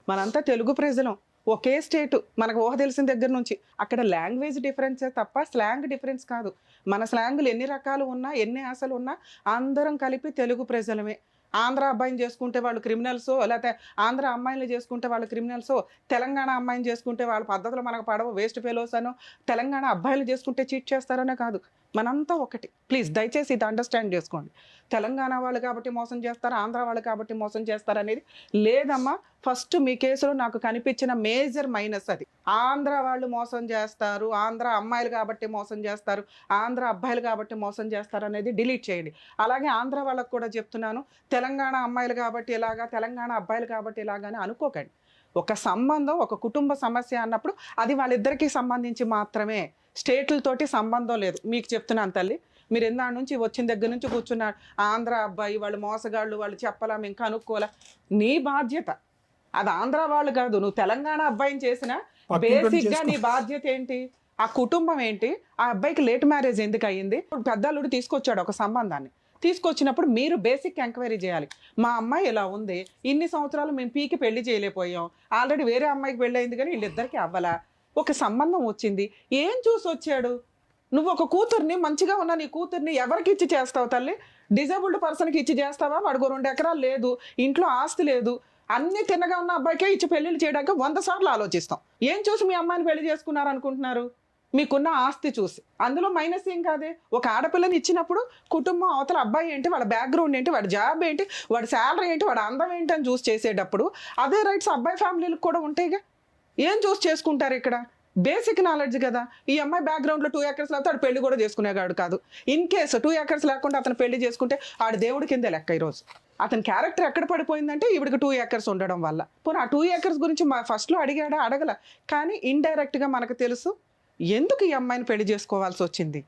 Speaker 2: మనంతా తెలుగు ప్రజలం, ఒకే స్టేటు, మనకు ఊహ తెలిసిన దగ్గర నుంచి. అక్కడ లాంగ్వేజ్ డిఫరెన్సే తప్ప స్లాంగ్ డిఫరెన్స్ కాదు. మన స్లాంగులు ఎన్ని రకాలు ఉన్నా, ఎన్ని ఆశలు ఉన్నా అందరం కలిపి తెలుగు ప్రజలమే. ఆంధ్ర అబ్బాయిని చేసుకుంటే వాళ్ళు క్రిమినల్సో, లేకపోతే ఆంధ్ర అమ్మాయిని చేసుకుంటే వాళ్ళు క్రిమినల్సో, తెలంగాణ అమ్మాయిని చేసుకుంటే వాళ్ళ పద్ధతులు మనకు పడవ, వేస్ట్ ఫెలోస్ అనో, తెలంగాణ అబ్బాయిలు చేసుకుంటే చీట్ చేస్తారనే కాదు. మనంతా ఒకటి. ప్లీజ్ దయచేసి ఇది అండర్స్టాండ్ చేసుకోండి. తెలంగాణ వాళ్ళు కాబట్టి మోసం చేస్తారు, ఆంధ్ర వాళ్ళు కాబట్టి మోసం చేస్తారు అనేది లేదమ్మా. ఫస్ట్ మీ కేసులో నాకు కనిపించిన మేజర్ మైనస్ అది. ఆంధ్ర వాళ్ళు మోసం చేస్తారు, ఆంధ్ర అమ్మాయిలు కాబట్టి మోసం చేస్తారు, ఆంధ్ర అబ్బాయిలు కాబట్టి మోసం చేస్తారు అనేది డిలీట్ చేయండి. అలాగే ఆంధ్ర వాళ్ళకు కూడా చెప్తున్నాను, తెలంగాణ అమ్మాయిలు కాబట్టి ఇలాగా, తెలంగాణ అబ్బాయిలు కాబట్టి ఇలాగానే అనుకోకండి. ఒక సంబంధం, ఒక కుటుంబ సమస్య అన్నప్పుడు అది వాళ్ళిద్దరికీ సంబంధించి మాత్రమే, స్టేట్లతోటి సంబంధం లేదు. మీకు చెప్తున్నాను తల్లి, మీరు ఎందాడి నుంచి వచ్చిన దగ్గర నుంచి కూర్చున్నారు, ఆంధ్ర అబ్బాయి వాళ్ళు మోసగాళ్ళు, వాళ్ళు చెప్పలా, మేము కనుక్కోలా. నీ బాధ్యత అది. ఆంధ్ర వాళ్ళు కాదు, నువ్వు తెలంగాణ అబ్బాయిని చేసినా బేసిక్గా నీ బాధ్యత ఏంటి? ఆ కుటుంబం ఏంటి? ఆ అబ్బాయికి లేట్ మ్యారేజ్ ఎందుకు అయ్యింది? పెద్దల్లుడు తీసుకొచ్చాడు ఒక సంబంధాన్ని, తీసుకొచ్చినప్పుడు మీరు బేసిక్ ఎంక్వైరీ చేయాలి. మా అమ్మాయి ఇలా ఉంది, ఇన్ని సంవత్సరాలు మేము పీకి పెళ్లి చేయలేకపోయాం, ఆల్రెడీ వేరే అమ్మాయికి పెళ్ళి అయింది కానీ వీళ్ళిద్దరికీ అవ్వలా, ఒక సంబంధం వచ్చింది, ఏం చూసి వచ్చాడు? నువ్వు ఒక కూతుర్ని, మంచిగా ఉన్న నీ కూతుర్ని ఎవరికి ఇచ్చి చేస్తావు తల్లి? డిజేబుల్డ్ పర్సన్కి ఇచ్చి చేస్తావా? వాడికి 2 ఎకరాలు లేదు, ఇంట్లో ఆస్తి లేదు, అన్ని తిన్నగా ఉన్న అబ్బాయికే ఇచ్చి పెళ్లిళ్ళు చేయడానికి 100 సార్లు ఆలోచిస్తాం. ఏం చూసి మీ అమ్మాయిని పెళ్లి చేసుకున్నారు అనుకుంటున్నారు? మీకున్న ఆస్తి చూసి. అందులో మైనస్ ఏం కాదే. ఒక ఆడపిల్లని ఇచ్చినప్పుడు కుటుంబం అవతల అబ్బాయి ఏంటి, వాళ్ళ బ్యాక్గ్రౌండ్ ఏంటి, వాడి జాబ్ ఏంటి, వాడి శాలరీ ఏంటి, వాడి అందం ఏంటి అని చూసి చేసేటప్పుడు అదే రైట్స్ అబ్బాయి ఫ్యామిలీలకు కూడా ఉంటాయిగా. ఏం చూసి చేసుకుంటారు ఇక్కడ? బేసిక్ నాలెడ్జ్ కదా. ఈ అమ్మాయి బ్యాక్గ్రౌండ్ లో 2 ఎకర్స్ లేకపోతే ఆడు పెళ్లి కూడా చేసుకునేవాడు కాదు. ఇన్ కేసు 2 ఎకర్స్ లేకుండా అతను పెళ్లి చేసుకుంటే ఆడు దేవుడి కిందే లెక్క. ఈరోజు అతని క్యారెక్టర్ ఎక్కడ పడిపోయిందంటే ఈవిడికి 2 ఎకర్స్ ఉండడం వల్ల. పోనీ ఆ 2 ఎకర్స్ గురించి ఫస్ట్ లో అడిగాడా? అడగల. కానీ ఇండైరెక్ట్ గా మనకు తెలుసు ఎందుకు ఈ అమ్మాయిని పెళ్లి చేసుకోవాల్సి వచ్చింది.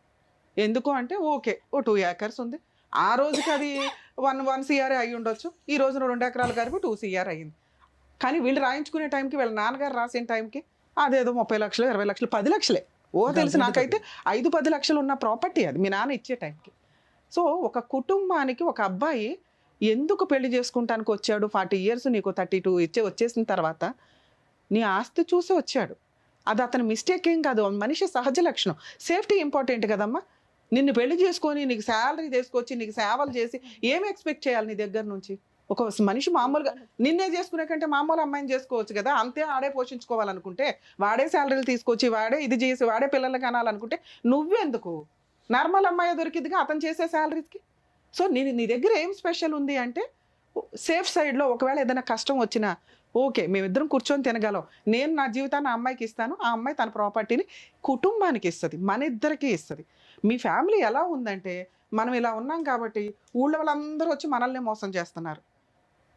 Speaker 2: ఎందుకు అంటే ఓకే ఓ 2 ఎకర్స్ ఉంది, ఆ రోజుకి అది 1 CR అయి ఉండొచ్చు, ఈ రోజున 2 ఎకరాలు కలిపి 2 CR అయ్యింది. కానీ వీళ్ళు రాయించుకునే టైంకి వీళ్ళ నాన్నగారు రాసిన టైంకి అదేదో 30 లక్షలు 20 లక్షలు 10 లక్షలే తెలుసు నాకైతే. 5-10 లక్షలు ఉన్న ప్రాపర్టీ అది మీ నాన్న ఇచ్చే టైంకి. సో ఒక కుటుంబానికి ఒక అబ్బాయి ఎందుకు పెళ్లి చేసుకుంటానికి వచ్చాడు? 40 years నీకు 32 వచ్చేసిన తర్వాత నీ ఆస్తి చూసి వచ్చాడు. అది అతని మిస్టేక్ ఏం కాదు, మనిషి సహజ లక్షణం. సేఫ్టీ ఇంపార్టెంట్ కదమ్మా. నిన్ను పెళ్లి చేసుకొని నీకు శాలరీ తీసుకొచ్చి నీకు సేవలు చేసి ఏమి ఎక్స్పెక్ట్ చేయాలి నీ దగ్గర నుంచి? ఒక మనిషి మామూలుగా నిన్నే చేసుకునే కంటే మామూలు అమ్మాయిని చేసుకోవచ్చు కదా. అంతే ఆడే పోషించుకోవాలనుకుంటే, వాడే శాలరీలు తీసుకొచ్చి వాడే ఇది చేసి వాడే పిల్లలకి అనాలనుకుంటే నువ్వెందుకు? నార్మల్ అమ్మాయి దొరికిందిగా అతను చేసే శాలరీస్కి. సో నీ దగ్గర ఏం స్పెషల్ ఉంది అంటే సేఫ్ సైడ్లో ఒకవేళ ఏదైనా కష్టం వచ్చినా ఓకే మేమిద్దరం కూర్చొని తినగలం, నేను నా జీవితాన్ని ఆ అమ్మాయికి ఇస్తాను, ఆ అమ్మాయి తన ప్రాపర్టీని కుటుంబానికి ఇస్తుంది, మన ఇద్దరికి ఇస్తుంది. మీ ఫ్యామిలీ ఎలా ఉందంటే మనం ఇలా ఉన్నాం కాబట్టి ఊళ్ళో వాళ్ళందరూ వచ్చి మనల్ని మోసం చేస్తున్నారు.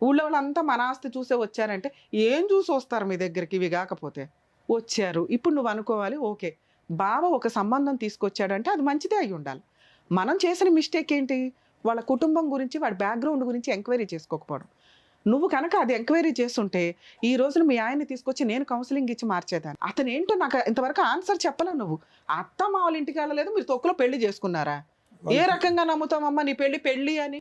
Speaker 2: ఊళ్ళో వాళ్ళంతా మన ఆస్తి చూసే వచ్చారంటే ఏం చూసి వస్తారు మీ దగ్గరికి? ఇవి కాకపోతే వచ్చారు. ఇప్పుడు నువ్వు అనుకోవాలి ఓకే బావ ఒక సంబంధం తీసుకొచ్చాడంటే అది మంచిదే అయి ఉండాలి. మనం చేసిన మిస్టేక్ ఏంటి? వాళ్ళ కుటుంబం గురించి వాడి బ్యాక్గ్రౌండ్ గురించి ఎంక్వైరీ చేసుకోకపోవడం. నువ్వు కనుక అది ఎంక్వైరీ చేస్తుంటే ఈ రోజున మీ ఆయన్ని తీసుకొచ్చి నేను కౌన్సిలింగ్ ఇచ్చి మార్చేదాన్ని. అతను ఏంటో నాకు ఇంతవరకు ఆన్సర్ చెప్పలేవు. నువ్వు అత్త మా వాళ్ళ ఇంటికి వెళ్ళలేదు, మీరు తొక్కులో పెళ్లి చేసుకున్నారా? ఏ రకంగా నమ్ముతామమ్మా నీ పెళ్లి అని?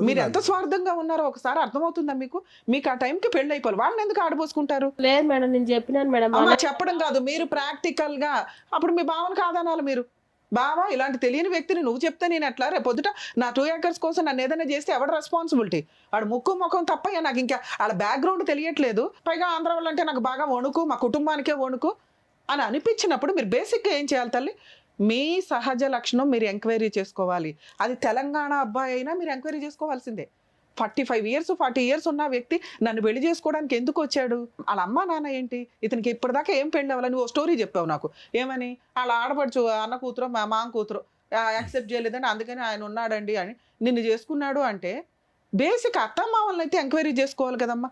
Speaker 2: మీరు ఎంత స్వార్థంగా ఉన్నారో ఒకసారి అర్థమవుతుందా మీకు? మీకు ఆ టైంకి పెళ్లి అయిపోవాలి, వాళ్ళని ఎందుకు ఆడబోసుకుంటారు?
Speaker 3: లేదు మేడం, నేను చెప్పినాను మేడం.
Speaker 2: చెప్పడం కాదు, మీరు ప్రాక్టికల్ గా అప్పుడు మీ భావన కాదనాలి. మీరు బావా ఇలాంటి తెలియని వ్యక్తిని నువ్వు చెప్తే నేను ఎట్లా? రేపు పొద్దుట నా 2 ఎకర్స్ కోసం నన్ను ఏదైనా చేస్తే ఎవడ రెస్పాన్సిబిలిటీ? వాడు ముఖం తప్ప నాకు ఇంకా వాళ్ళ బ్యాక్గ్రౌండ్ తెలియట్లేదు. పైగా ఆంధ్ర వాళ్ళంటే నాకు బాగా వణుకు, మా కుటుంబానికే వణుకు అని అనిపించినప్పుడు మీరు బేసిక్గా ఏం చేయాలి తల్లి? మీ సహజ లక్షణం మీరు ఎంక్వైరీ చేసుకోవాలి. అది తెలంగాణ అబ్బాయి అయినా మీరు ఎంక్వైరీ చేసుకోవాల్సిందే. 45 years 40 years ఉన్న వ్యక్తి నన్ను పెళ్లి చేసుకోవడానికి ఎందుకు వచ్చాడు? వాళ్ళ అమ్మ నాన్న ఏంటి? ఇతనికి ఇప్పటిదాకా ఏం పెళ్ళి అవ్వాలి? నువ్వు స్టోరీ చెప్పావు నాకు. ఏమని? వాళ్ళ ఆడపడుచు అన్న కూతురు మా మామ కూతురు యాక్సెప్ట్ చేయలేదని అందుకని ఆయన ఉన్నాడండి అని నిన్ను చేసుకున్నాడు అంటే బేసిక్ అత్తమ్మావల్ని అయితే ఎంక్వైరీ చేసుకోవాలి కదమ్మా.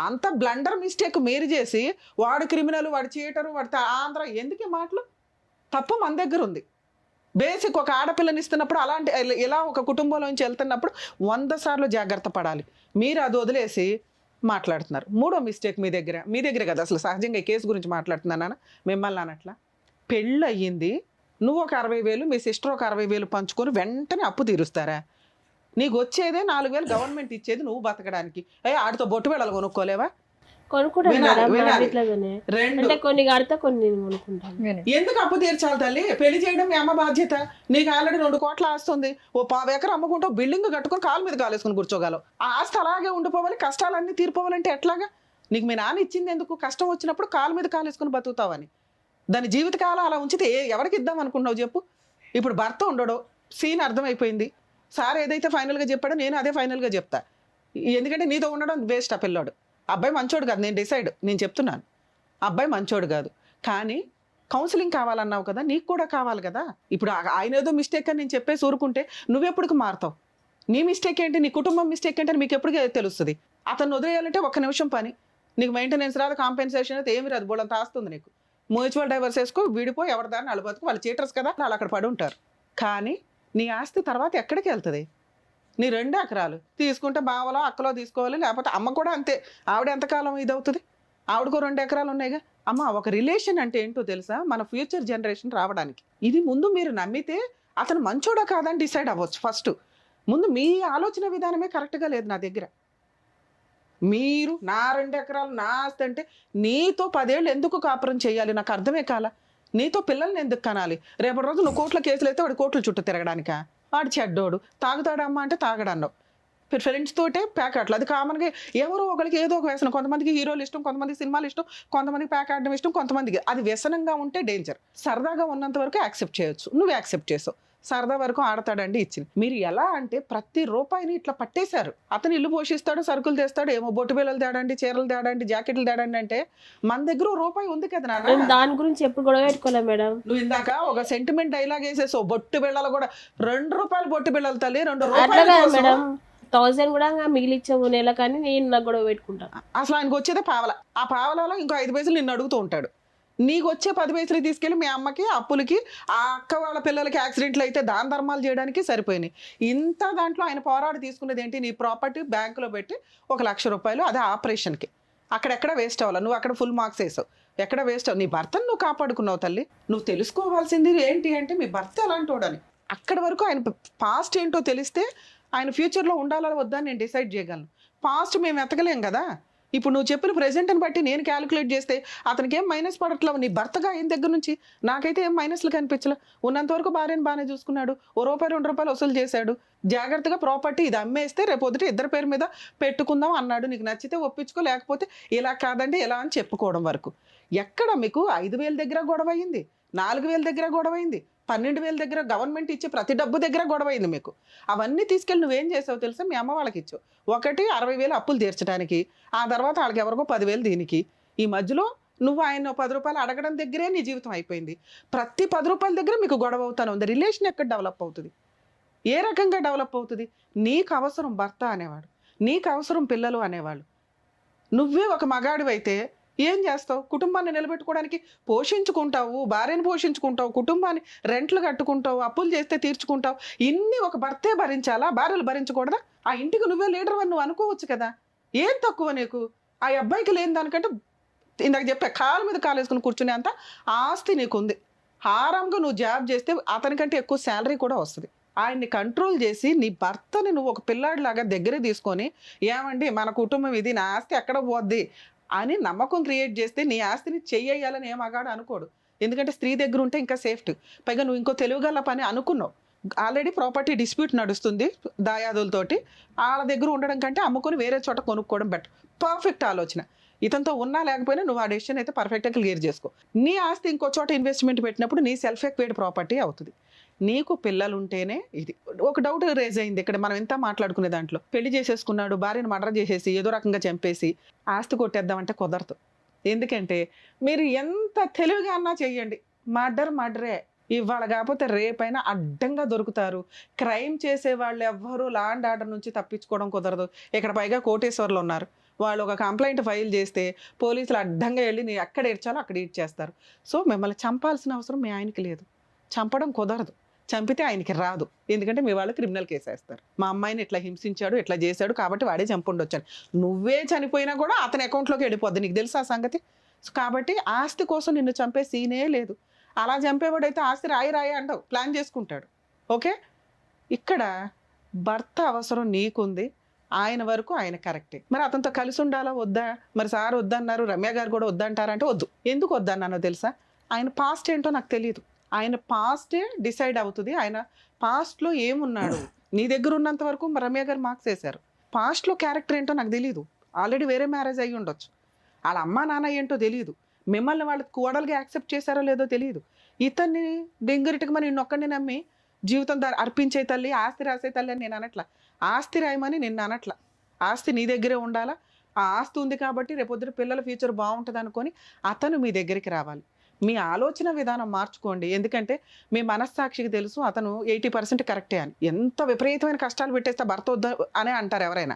Speaker 2: అంత బ్లండర్ మిస్టేక్ మీరు చేసి వాడు క్రిమినల్, వాడు చీటరు, వాడు ఆంధ్ర ఎందుకే మాటలు? తప్పు మన దగ్గర ఉంది. బేసిక్ ఒక ఆడపిల్లని ఇస్తున్నప్పుడు అలాంటి ఇలా ఒక కుటుంబంలోంచి వెళ్తున్నప్పుడు 100 సార్లు జాగ్రత్త పడాలి. మీరు అది వదిలేసి మాట్లాడుతున్నారు. 3వ మిస్టేక్ మీ దగ్గర కదా అసలు సహజంగా ఈ కేసు గురించి మాట్లాడుతున్నానా? మిమ్మల్ని అనట్లా. పెళ్ళి అయ్యింది, నువ్వు ఒక 60,000 మీ సిస్టర్ ఒక 60,000 పంచుకొని వెంటనే అప్పు తీరుస్తారా? నీకు వచ్చేదే 4,000 గవర్నమెంట్ ఇచ్చేది నువ్వు బతకడానికి. ఆడితో బొట్టు వెళ్ళాలి కొనుక్కోలేవా?
Speaker 3: అంటే కొన్ని కడితే కొన్ని కొనుక్కుంటాను.
Speaker 2: ఎందుకు అప్పు తీర్చాలి తల్లి? పెళ్లి చేయడం మీ అమ్మ బాధ్యత. నీకు ఆల్రెడీ 2 కోట్ల ఆస్తుంది. ఓ 10 ఎకరం అమ్ముకుంటూ బిల్డింగ్ కట్టుకొని కాలు మీద కాలేసుకుని కూర్చోగలవు. ఆ ఆస్తి అలాగే ఉండిపోవాలి, కష్టాలన్నీ తీరిపోవాలంటే ఎట్లాగా? నీకు మీ నాన్న ఇచ్చింది ఎందుకు? కష్టం వచ్చినప్పుడు కాలు మీద కాలేసుకుని బతుకుతావని. దాని జీవితకాలం అలా ఉంచితే ఎవరికి ఇద్దాం అనుకున్నావు చెప్పు? ఇప్పుడు భర్త ఉండడు, సీన్ అర్థమైపోయింది. సార్ ఏదైతే ఫైనల్గా చెప్పాడో నేను అదే ఫైనల్గా చెప్తా. ఎందుకంటే నీతో ఉండడం వేస్ట్. ఆ పిల్లాడు అబ్బాయి మంచోడు కాదు, నేను చెప్తున్నాను. అబ్బాయి మంచోడు కాదు, కానీ కౌన్సిలింగ్ కావాలన్నావు కదా, నీకు కూడా కావాలి కదా. ఇప్పుడు ఆయన ఏదో మిస్టేక్ అని నేను చెప్పేసి ఊరుకుంటే నువ్వెప్పటికి మారుతావు? నీ మిస్టేక్ ఏంటి, నీ కుటుంబం మిస్టేక్ ఏంటి అని మీకు ఎప్పటికీ తెలుస్తుంది. అతను వదిలేయాలంటే 1 నిమిషం పని. నీకు మెయింటెనెన్స్ రాదు, కాంపెన్సేషన్ అయితే ఏమి రాదు, బోళ్ళంత ఆస్తుంది నీకు. మ్యూచువల్ డైవర్స్ వేసుకో, విడిపోయి ఎవరి దాన్ని అలబతుకు. వాళ్ళు చీటర్స్ కదా, వాళ్ళు అక్కడ పడి ఉంటారు. కానీ నీ ఆస్తి తర్వాత ఎక్కడికి వెళ్తుంది? నీ 2 ఎకరాలు తీసుకుంటే బావలో అక్కలో తీసుకోవాలి, లేకపోతే అమ్మ కూడా అంతే. ఆవిడ ఎంతకాలం ఇది అవుతుంది? ఆవిడకో 2 ఎకరాలు ఉన్నాయిగా. అమ్మ ఒక రిలేషన్ అంటే ఏంటో తెలుసా? మన ఫ్యూచర్ జనరేషన్ రావడానికి. ఇది ముందు మీరు నమ్మితే అతను మంచోడా కాదని డిసైడ్ అవ్వచ్చు. ఫస్ట్ ముందు మీ ఆలోచన విధానమే కరెక్ట్గా లేదు నా దగ్గర. మీరు నా 2 ఎకరాలు నా ఆస్తి అంటే నీతో 10 ఏళ్ళు ఎందుకు కాపురం చేయాలి? నాకు అర్థమే కాల. నీతో పిల్లల్ని ఎందుకు కనాలి? రేపటి రోజు నువ్వు కోర్టులో కేసులు అయితే వాడు కోర్టుల చుట్టూ తిరగడానికా? వాడు చెడ్డోడు, తాగుతాడమ్మా అంటే తాగడన్నావు. ఫ్రెండ్స్ తోటే ప్యాక్ ఆటలు. అది కామన్గా ఎవరో ఒకరికి ఏదో ఒక వ్యసనం. కొంతమందికి హీరోలు ఇష్టం, కొంతమందికి సినిమాలు ఇష్టం, కొంతమందికి ప్యాక్ ఆడడం ఇష్టం, కొంతమందికి అది వ్యసనంగా ఉంటే డేంజర్. సరదాగా ఉన్నంత వరకు యాక్సెప్ట్ చేయొచ్చు, నువ్వు యాక్సెప్ట్ చేసావు. సరదా వరకు ఆడతాడండి ఇచ్చింది. మీరు ఎలా అంటే ప్రతి రూపాయిని ఇట్లా పట్టేశారు. అతను ఇల్లు పోషిస్తాడు, సరుకులు తెస్తాడు, ఏమో బొట్టు బిళ్ళలు తేడండి, చీరలు తేడండి, జాకెట్లు తేడండి అంటే మన దగ్గర రూపాయి ఉంది కదా నాన్న.
Speaker 3: మేము దాని గురించి ఎప్పుడు గొడవ పెట్టుకోలేం మేడం.
Speaker 2: నువ్వు ఇందాక ఒక సెంటిమెంట్ డైలాగ్ వేసేసావు. బొట్టు బిళ్ళలు కూడా 2 రూపాయలు బొట్టు బిళ్ళలు తల్లి, 2
Speaker 3: అట్లా
Speaker 2: రూపాయలు
Speaker 3: కాదు
Speaker 2: కోసం.
Speaker 3: మేడం, 1000 కూడా మిగిలిచ్చాము నెల, కానీ నేను నాకు గొడవ పెట్టుకుంటాను.
Speaker 2: అసలు ఆయనకు వచ్చేదే పావల. ఆ పావలలో ఇంకో 5 పైసలు నిన్ను అడుగుతూ ఉంటాడు. నీకు వచ్చే 10 పైసలు తీసుకెళ్ళి మీ అమ్మకి, అప్పులకి, ఆ అక్క వాళ్ళ పిల్లలకి యాక్సిడెంట్లు అయితే దాన ధర్మాలు చేయడానికి సరిపోయినాయి. ఇంత దాంట్లో ఆయన పోరాడు తీసుకునేది ఏంటి? నీ ప్రాపర్టీ బ్యాంకులో పెట్టి 1 లక్ష రూపాయలు, అదే ఆపరేషన్కి. అక్కడెక్కడ వేస్ట్ అవ్వాలి, నువ్వు అక్కడ ఫుల్ మార్క్స్ వేసావు. ఎక్కడ వేస్ట్ అవ్వ, నీ భర్తను నువ్వు కాపాడుకున్నావు తల్లి. నువ్వు తెలుసుకోవాల్సింది ఏంటి అంటే మీ భర్త ఎలాంటి వాడని. అక్కడి వరకు ఆయన పాస్ట్ ఏంటో తెలిస్తే ఆయన ఫ్యూచర్లో ఉండాలా వద్దా నేను డిసైడ్ చేయగలను. పాస్ట్ మేము ఎతకలేం కదా. ఇప్పుడు నువ్వు చెప్పిన ప్రెజెంట్ని బట్టి నేను క్యాలిక్యులేట్ చేస్తే అతనికి ఏం మైనస్ పడట్లేవు. నీ భర్తగా అయిన దగ్గర నుంచి నాకైతే ఏం మైనస్లు కనిపించలే. ఉన్నంతవరకు భార్యను బాగానే చూసుకున్నాడు, 1 రూపాయి 2 రూపాయలు వసూలు చేశాడు. జాగ్రత్తగా ప్రాపర్టీ ఇది అమ్మేస్తే రేపొద్దుట ఇద్దరు పేరు మీద పెట్టుకుందాం అన్నాడు. నీకు నచ్చితే ఒప్పించుకో, లేకపోతే ఇలా కాదండి ఇలా అని చెప్పుకోవడం వరకు. ఎక్కడ మీకు 5,000 దగ్గర గొడవ అయింది, 4,000 దగ్గర గొడవ అయింది, 12,000 దగ్గర గవర్నమెంట్ ఇచ్చే ప్రతి డబ్బు దగ్గర గొడవ అయింది మీకు. అవన్నీ తీసుకెళ్ళి నువ్వేం చేసావు తెలుసా? మీ అమ్మ వాళ్ళకి ఇచ్చావు. ఒకటి 60,000 అప్పులు తీర్చడానికి, ఆ తర్వాత వాళ్ళకి ఎవరికో 10,000 దీనికి. ఈ మధ్యలో నువ్వు ఆయన 10 రూపాయలు అడగడం దగ్గరే నీ జీవితం అయిపోయింది. ప్రతి 10 రూపాయల దగ్గర మీకు గొడవ అవుతానే ఉంది. రిలేషన్ ఎక్కడ డెవలప్ అవుతుంది? ఏ రకంగా డెవలప్ అవుతుంది? నీకు అవసరం భర్త అనేవాడు, నీకు అవసరం పిల్లలు అనేవాళ్ళు. నువ్వే ఒక మగాడివైతే ఏం చేస్తావు? కుటుంబాన్ని నిలబెట్టుకోవడానికి పోషించుకుంటావు, భార్యను పోషించుకుంటావు, కుటుంబాన్ని రెంట్లు కట్టుకుంటావు, అప్పులు చేస్తే తీర్చుకుంటావు. ఇన్ని ఒక భర్తే భరించాలా? భార్యలు భరించకూడదా? ఆ ఇంటికి నువ్వే లీడర్ అని నువ్వు అనుకోవచ్చు కదా. ఏం తక్కువ నీకు? ఆ అబ్బాయికి లేని దానికంటే ఇందాక చెప్పా, కాలు మీద కాలు వేసుకుని కూర్చునే అంత ఆస్తి నీకుంది. హారంగా నువ్వు జాబ్ చేస్తే అతనికంటే ఎక్కువ శాలరీ కూడా వస్తుంది. ఆయన్ని కంట్రోల్ చేసి నీ భర్తని నువ్వు ఒక పిల్లాడిలాగా దగ్గర తీసుకొని, ఏమండి మన కుటుంబం ఇది, నా ఆస్తి ఎక్కడ పోద్ది అని నమ్మకం క్రియేట్ చేస్తే నీ ఆస్తిని చెయ్యాలని ఏ మగాడు అనుకోడు. ఎందుకంటే స్త్రీ దగ్గర ఉంటే ఇంకా సేఫ్టీ. పైగా నువ్వు ఇంకో తెలుగుగల పని అనుకున్నావు. ఆల్రెడీ ప్రాపర్టీ డిస్ప్యూట్ నడుస్తుంది దాయాదులతోటి. వాళ్ళ దగ్గర ఉండడం కంటే అమ్ముకొని వేరే చోట కొనుక్కోవడం బెటర్. పర్ఫెక్ట్ ఆలోచన. ఇతనితో ఉన్నా లేకపోయినా నువ్వు ఆ డెసిషన్ అయితే పర్ఫెక్ట్గా క్లియర్ చేసుకో. నీ ఆస్తి ఇంకో చోట ఇన్వెస్ట్మెంట్ పెట్టినప్పుడు నీ సెల్ఫ్ ఎక్వైర్డ్ ప్రాపర్టీ అవుతుంది. నీకు పిల్లలు ఉంటేనే ఇది. ఒక డౌట్ రేజ్ అయింది ఇక్కడ మనం ఎంత మాట్లాడుకునే దాంట్లో. పెళ్లి చేసేసుకున్నాడు, భార్యను మర్డర్ చేసేసి ఏదో రకంగా చంపేసి ఆస్తి కొట్టేద్దామంటే కుదరదు. ఎందుకంటే మీరు ఎంత తెలివిగా అన్నా చెయ్యండి, మర్డరే. ఇవాళ కాకపోతే రేపైనా అడ్డంగా దొరుకుతారు. క్రైమ్ చేసే వాళ్ళు ఎవ్వరూ లా అండ్ ఆర్డర్ నుంచి తప్పించుకోవడం కుదరదు. ఇక్కడ పైగా కోటేశ్వర్లు ఉన్నారు. వాళ్ళు ఒక కంప్లైంట్ ఫైల్ చేస్తే పోలీసులు అడ్డంగా వెళ్ళి నీ ఎక్కడ ఏడ్చాలో అక్కడ ఏడ్చేస్తారు. సో మిమ్మల్ని చంపాల్సిన అవసరం మీ ఆయనకి లేదు, చంపడం కుదరదు. చంపితే ఆయనకి రాదు, ఎందుకంటే మీ వాళ్ళు క్రిమినల్ కేసు వేస్తారు. మా అమ్మాయిని ఇట్లా హింసించాడు, ఇట్లా చేశాడు కాబట్టి వాడే చంపుండొచ్చాడు. నువ్వే చనిపోయినా కూడా అతని అకౌంట్లోకి వెళ్ళిపోద్ది. నీకు తెలుసా ఆ సంగతి? కాబట్టి ఆస్తి కోసం నిన్ను చంపే సీనే లేదు. అలా చంపేవాడైతే ఆస్తి రాయి అంటావు, ప్లాన్ చేసుకుంటాడు. ఓకే, ఇక్కడ భర్త అవసరం నీకుంది, ఆయన వరకు ఆయన కరెక్టే. మరి అతనితో కలిసి ఉండాలా వద్దా? మరి సార్ వద్దన్నారు, రమ్య గారు కూడా వద్దంటారంటే వద్దు. ఎందుకు వద్దన్నానో తెలుసా? ఆయన పాస్ట్ ఏంటో నాకు తెలియదు. ఆయన పాస్టే డిసైడ్ అవుతుంది. ఆయన పాస్ట్లో ఏమున్నాడు, నీ దగ్గర ఉన్నంత వరకు రమ్య గారు మార్క్స్ వేశారు. పాస్ట్లో క్యారెక్టర్ ఏంటో నాకు తెలియదు. ఆల్రెడీ వేరే మ్యారేజ్ అయ్యి ఉండొచ్చు. వాళ్ళ అమ్మ నాన్న ఏంటో తెలియదు. మిమ్మల్ని వాళ్ళకి కోడలుగా యాక్సెప్ట్ చేశారో లేదో తెలియదు. ఇతన్ని డింగిరిటికి మరి నిన్నొక్కడిని నమ్మి జీవితం అర్పించే తల్లి, ఆస్తి రాసే తల్లి అని నేను అనట్లా. ఆస్తి రాయమని నిన్ను అనట్లా. ఆస్తి నీ దగ్గరే ఉండాలా. ఆ ఆస్తి ఉంది కాబట్టి రేపొద్దున పిల్లల ఫ్యూచర్ బాగుంటుంది అనుకొని అతను మీ దగ్గరికి రావాలి. మీ ఆలోచన విధానం మార్చుకోండి. ఎందుకంటే మీ మనస్సాక్షికి తెలుసు అతను 80% కరెక్టే అని. ఎంత విపరీతమైన కష్టాలు పెట్టేస్తే భర్త వద్ద అనే అంటారు ఎవరైనా.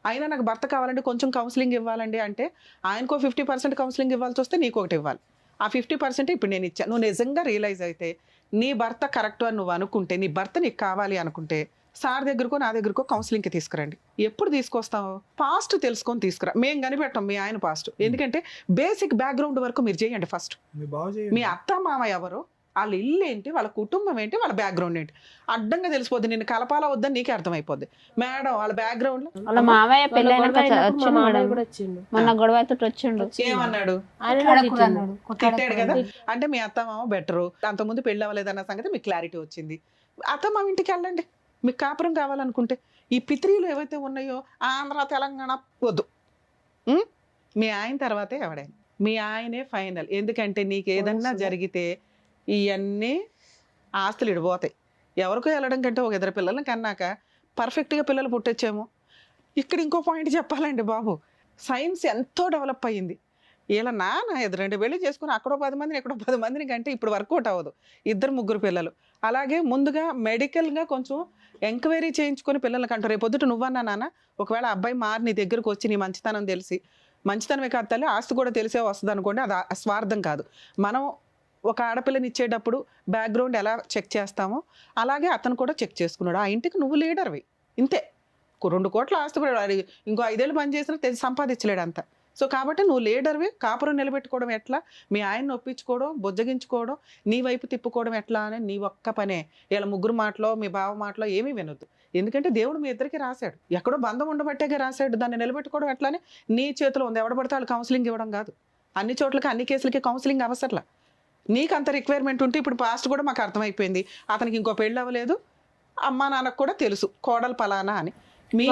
Speaker 2: అయినా నాకు భర్త కావాలంటే కొంచెం కౌన్సిలింగ్ ఇవ్వాలండి అంటే ఆయనకో 50% కౌన్సిలింగ్ ఇవ్వాల్సి వస్తే నీకు ఒకటి ఇవ్వాలి. ఆ 50% ఇప్పుడు నేను ఇచ్చాను. నువ్వు నిజంగా రియలైజ్ అయితే నీ భర్త కరెక్ట్ అని నువ్వు అనుకుంటే, నీ భర్త నీకు కావాలి అనుకుంటే సార్ దగ్గరకో నా దగ్గరకో కౌన్సిలింగ్కి తీసుకురండి. ఎప్పుడు తీసుకొస్తావు? పాస్ట్ తెలుసుకొని తీసుకురా. మేము కనిపెట్టాం మీ ఆయన పాస్ట్. ఎందుకంటే బేసిక్ బ్యాక్గ్రౌండ్ వరకు మీరు చేయండి. ఫస్ట్ మీ అత్త మామ ఎవరు, వాళ్ళ ఇల్లు ఏంటి, వాళ్ళ కుటుంబం ఏంటి, వాళ్ళ బ్యాక్గ్రౌండ్ ఏంటి అడ్డంగా తెలిసిపోద్ది. నిన్ను కలపాలా వద్దని నీకే అర్థమైపోద్ది. మేడం వాళ్ళ బ్యాక్గ్రౌండ్ లో
Speaker 5: వాళ్ళ మామయ్య పెళ్ళైనాక
Speaker 3: మా మామయ్య కూడా వచ్చిండు.
Speaker 5: మొన్న గొడవతో వచ్చిండు.
Speaker 2: ఏమన్నాడు?
Speaker 3: ఆయన
Speaker 2: తిట్టాడు కదా. అంటే మీ అత్త మామ బెటరు, అంతకుముందు పెళ్ళి అవ్వలేదన్న సంగతి మీకు క్లారిటీ వచ్చింది. అత్త మామ ఇంటికి వెళ్ళండి, మీకు కాపురం కావాలనుకుంటే ఈ పిత్రీలు ఏవైతే ఉన్నాయో ఆంధ్ర తెలంగాణ వద్దు. మీ ఆయన తర్వాతే ఎవడైనా, మీ ఆయనే ఫైనల్. ఎందుకంటే నీకు ఏదన్నా జరిగితే ఇవన్నీ ఆస్తులు ఇడిపోతాయి. ఎవరికో వెళ్ళడం కంటే ఒక 2 పిల్లల్ని కన్నాక పర్ఫెక్ట్గా పిల్లలు పుట్టొచ్చాము. ఇక్కడ ఇంకో పాయింట్ చెప్పాలండి బాబు, సైన్స్ ఎంతో డెవలప్ అయ్యింది. ఇలా నాన్న 2 పెళ్లి చేసుకుని అక్కడో 10 మందిని ఎక్కడో 10 మందిని కంటే ఇప్పుడు వర్కౌట్ అవ్వదు. 2-3 పిల్లలు. అలాగే ముందుగా మెడికల్గా కొంచెం ఎంక్వైరీ చేయించుకొని పిల్లలకి అంటారు. రేపు పొద్దుట నువ్వన్నా నాన్న ఒకవేళ అబ్బాయి మారి నీ దగ్గరకు వచ్చి నీ మంచితనం తెలిసి, మంచితనమే కాదు తల్లి ఆస్తి కూడా తెలిసే వస్తుంది అనుకోండి, అది స్వార్థం కాదు. మనం ఒక ఆడపిల్లని ఇచ్చేటప్పుడు బ్యాక్గ్రౌండ్ ఎలా చెక్ చేస్తామో అలాగే అతను కూడా చెక్ చేసుకున్నాడు. ఆ ఇంటికి నువ్వు లీడర్వి, ఇంతే. 2 కోట్ల ఆస్తి ఇంకో 5 ఏళ్ళు పని చేసినా సంపాదించలేడు అంత. సో కాబట్టి నువ్వు లీడర్వి. కాపురం నిలబెట్టుకోవడం ఎట్లా, మీ ఆయన్ని ఒప్పించుకోవడం, బుజ్జగించుకోవడం, నీ వైపు తిప్పుకోవడం ఎట్లా అని నీ ఒక్క పనే. ఇలా ముగ్గురు మాటలో మీ బావ మాటలో ఏమీ వినొద్దు. ఎందుకంటే దేవుడు మీ ఇద్దరికి రాశాడు, ఎక్కడో బంధం ఉండబట్టేగా రాశాడు. దాన్ని నిలబెట్టుకోవడం ఎట్లా అని నీ చేతిలో ఉంది. ఎవడ పడితే వాళ్ళు కౌన్సిలింగ్ ఇవ్వడం కాదు. అన్ని చోట్లకి అన్ని కేసులకి కౌన్సిలింగ్ అవసరంలా. నీకు అంత రిక్వైర్మెంట్ ఉంటే ఇప్పుడు పాస్ట్ కూడా మాకు అర్థమైపోయింది, అతనికి ఇంకో పెళ్ళి అవ్వలేదు, అమ్మా నాన్నకు కూడా తెలుసు కోడలు పలానా అని. మీ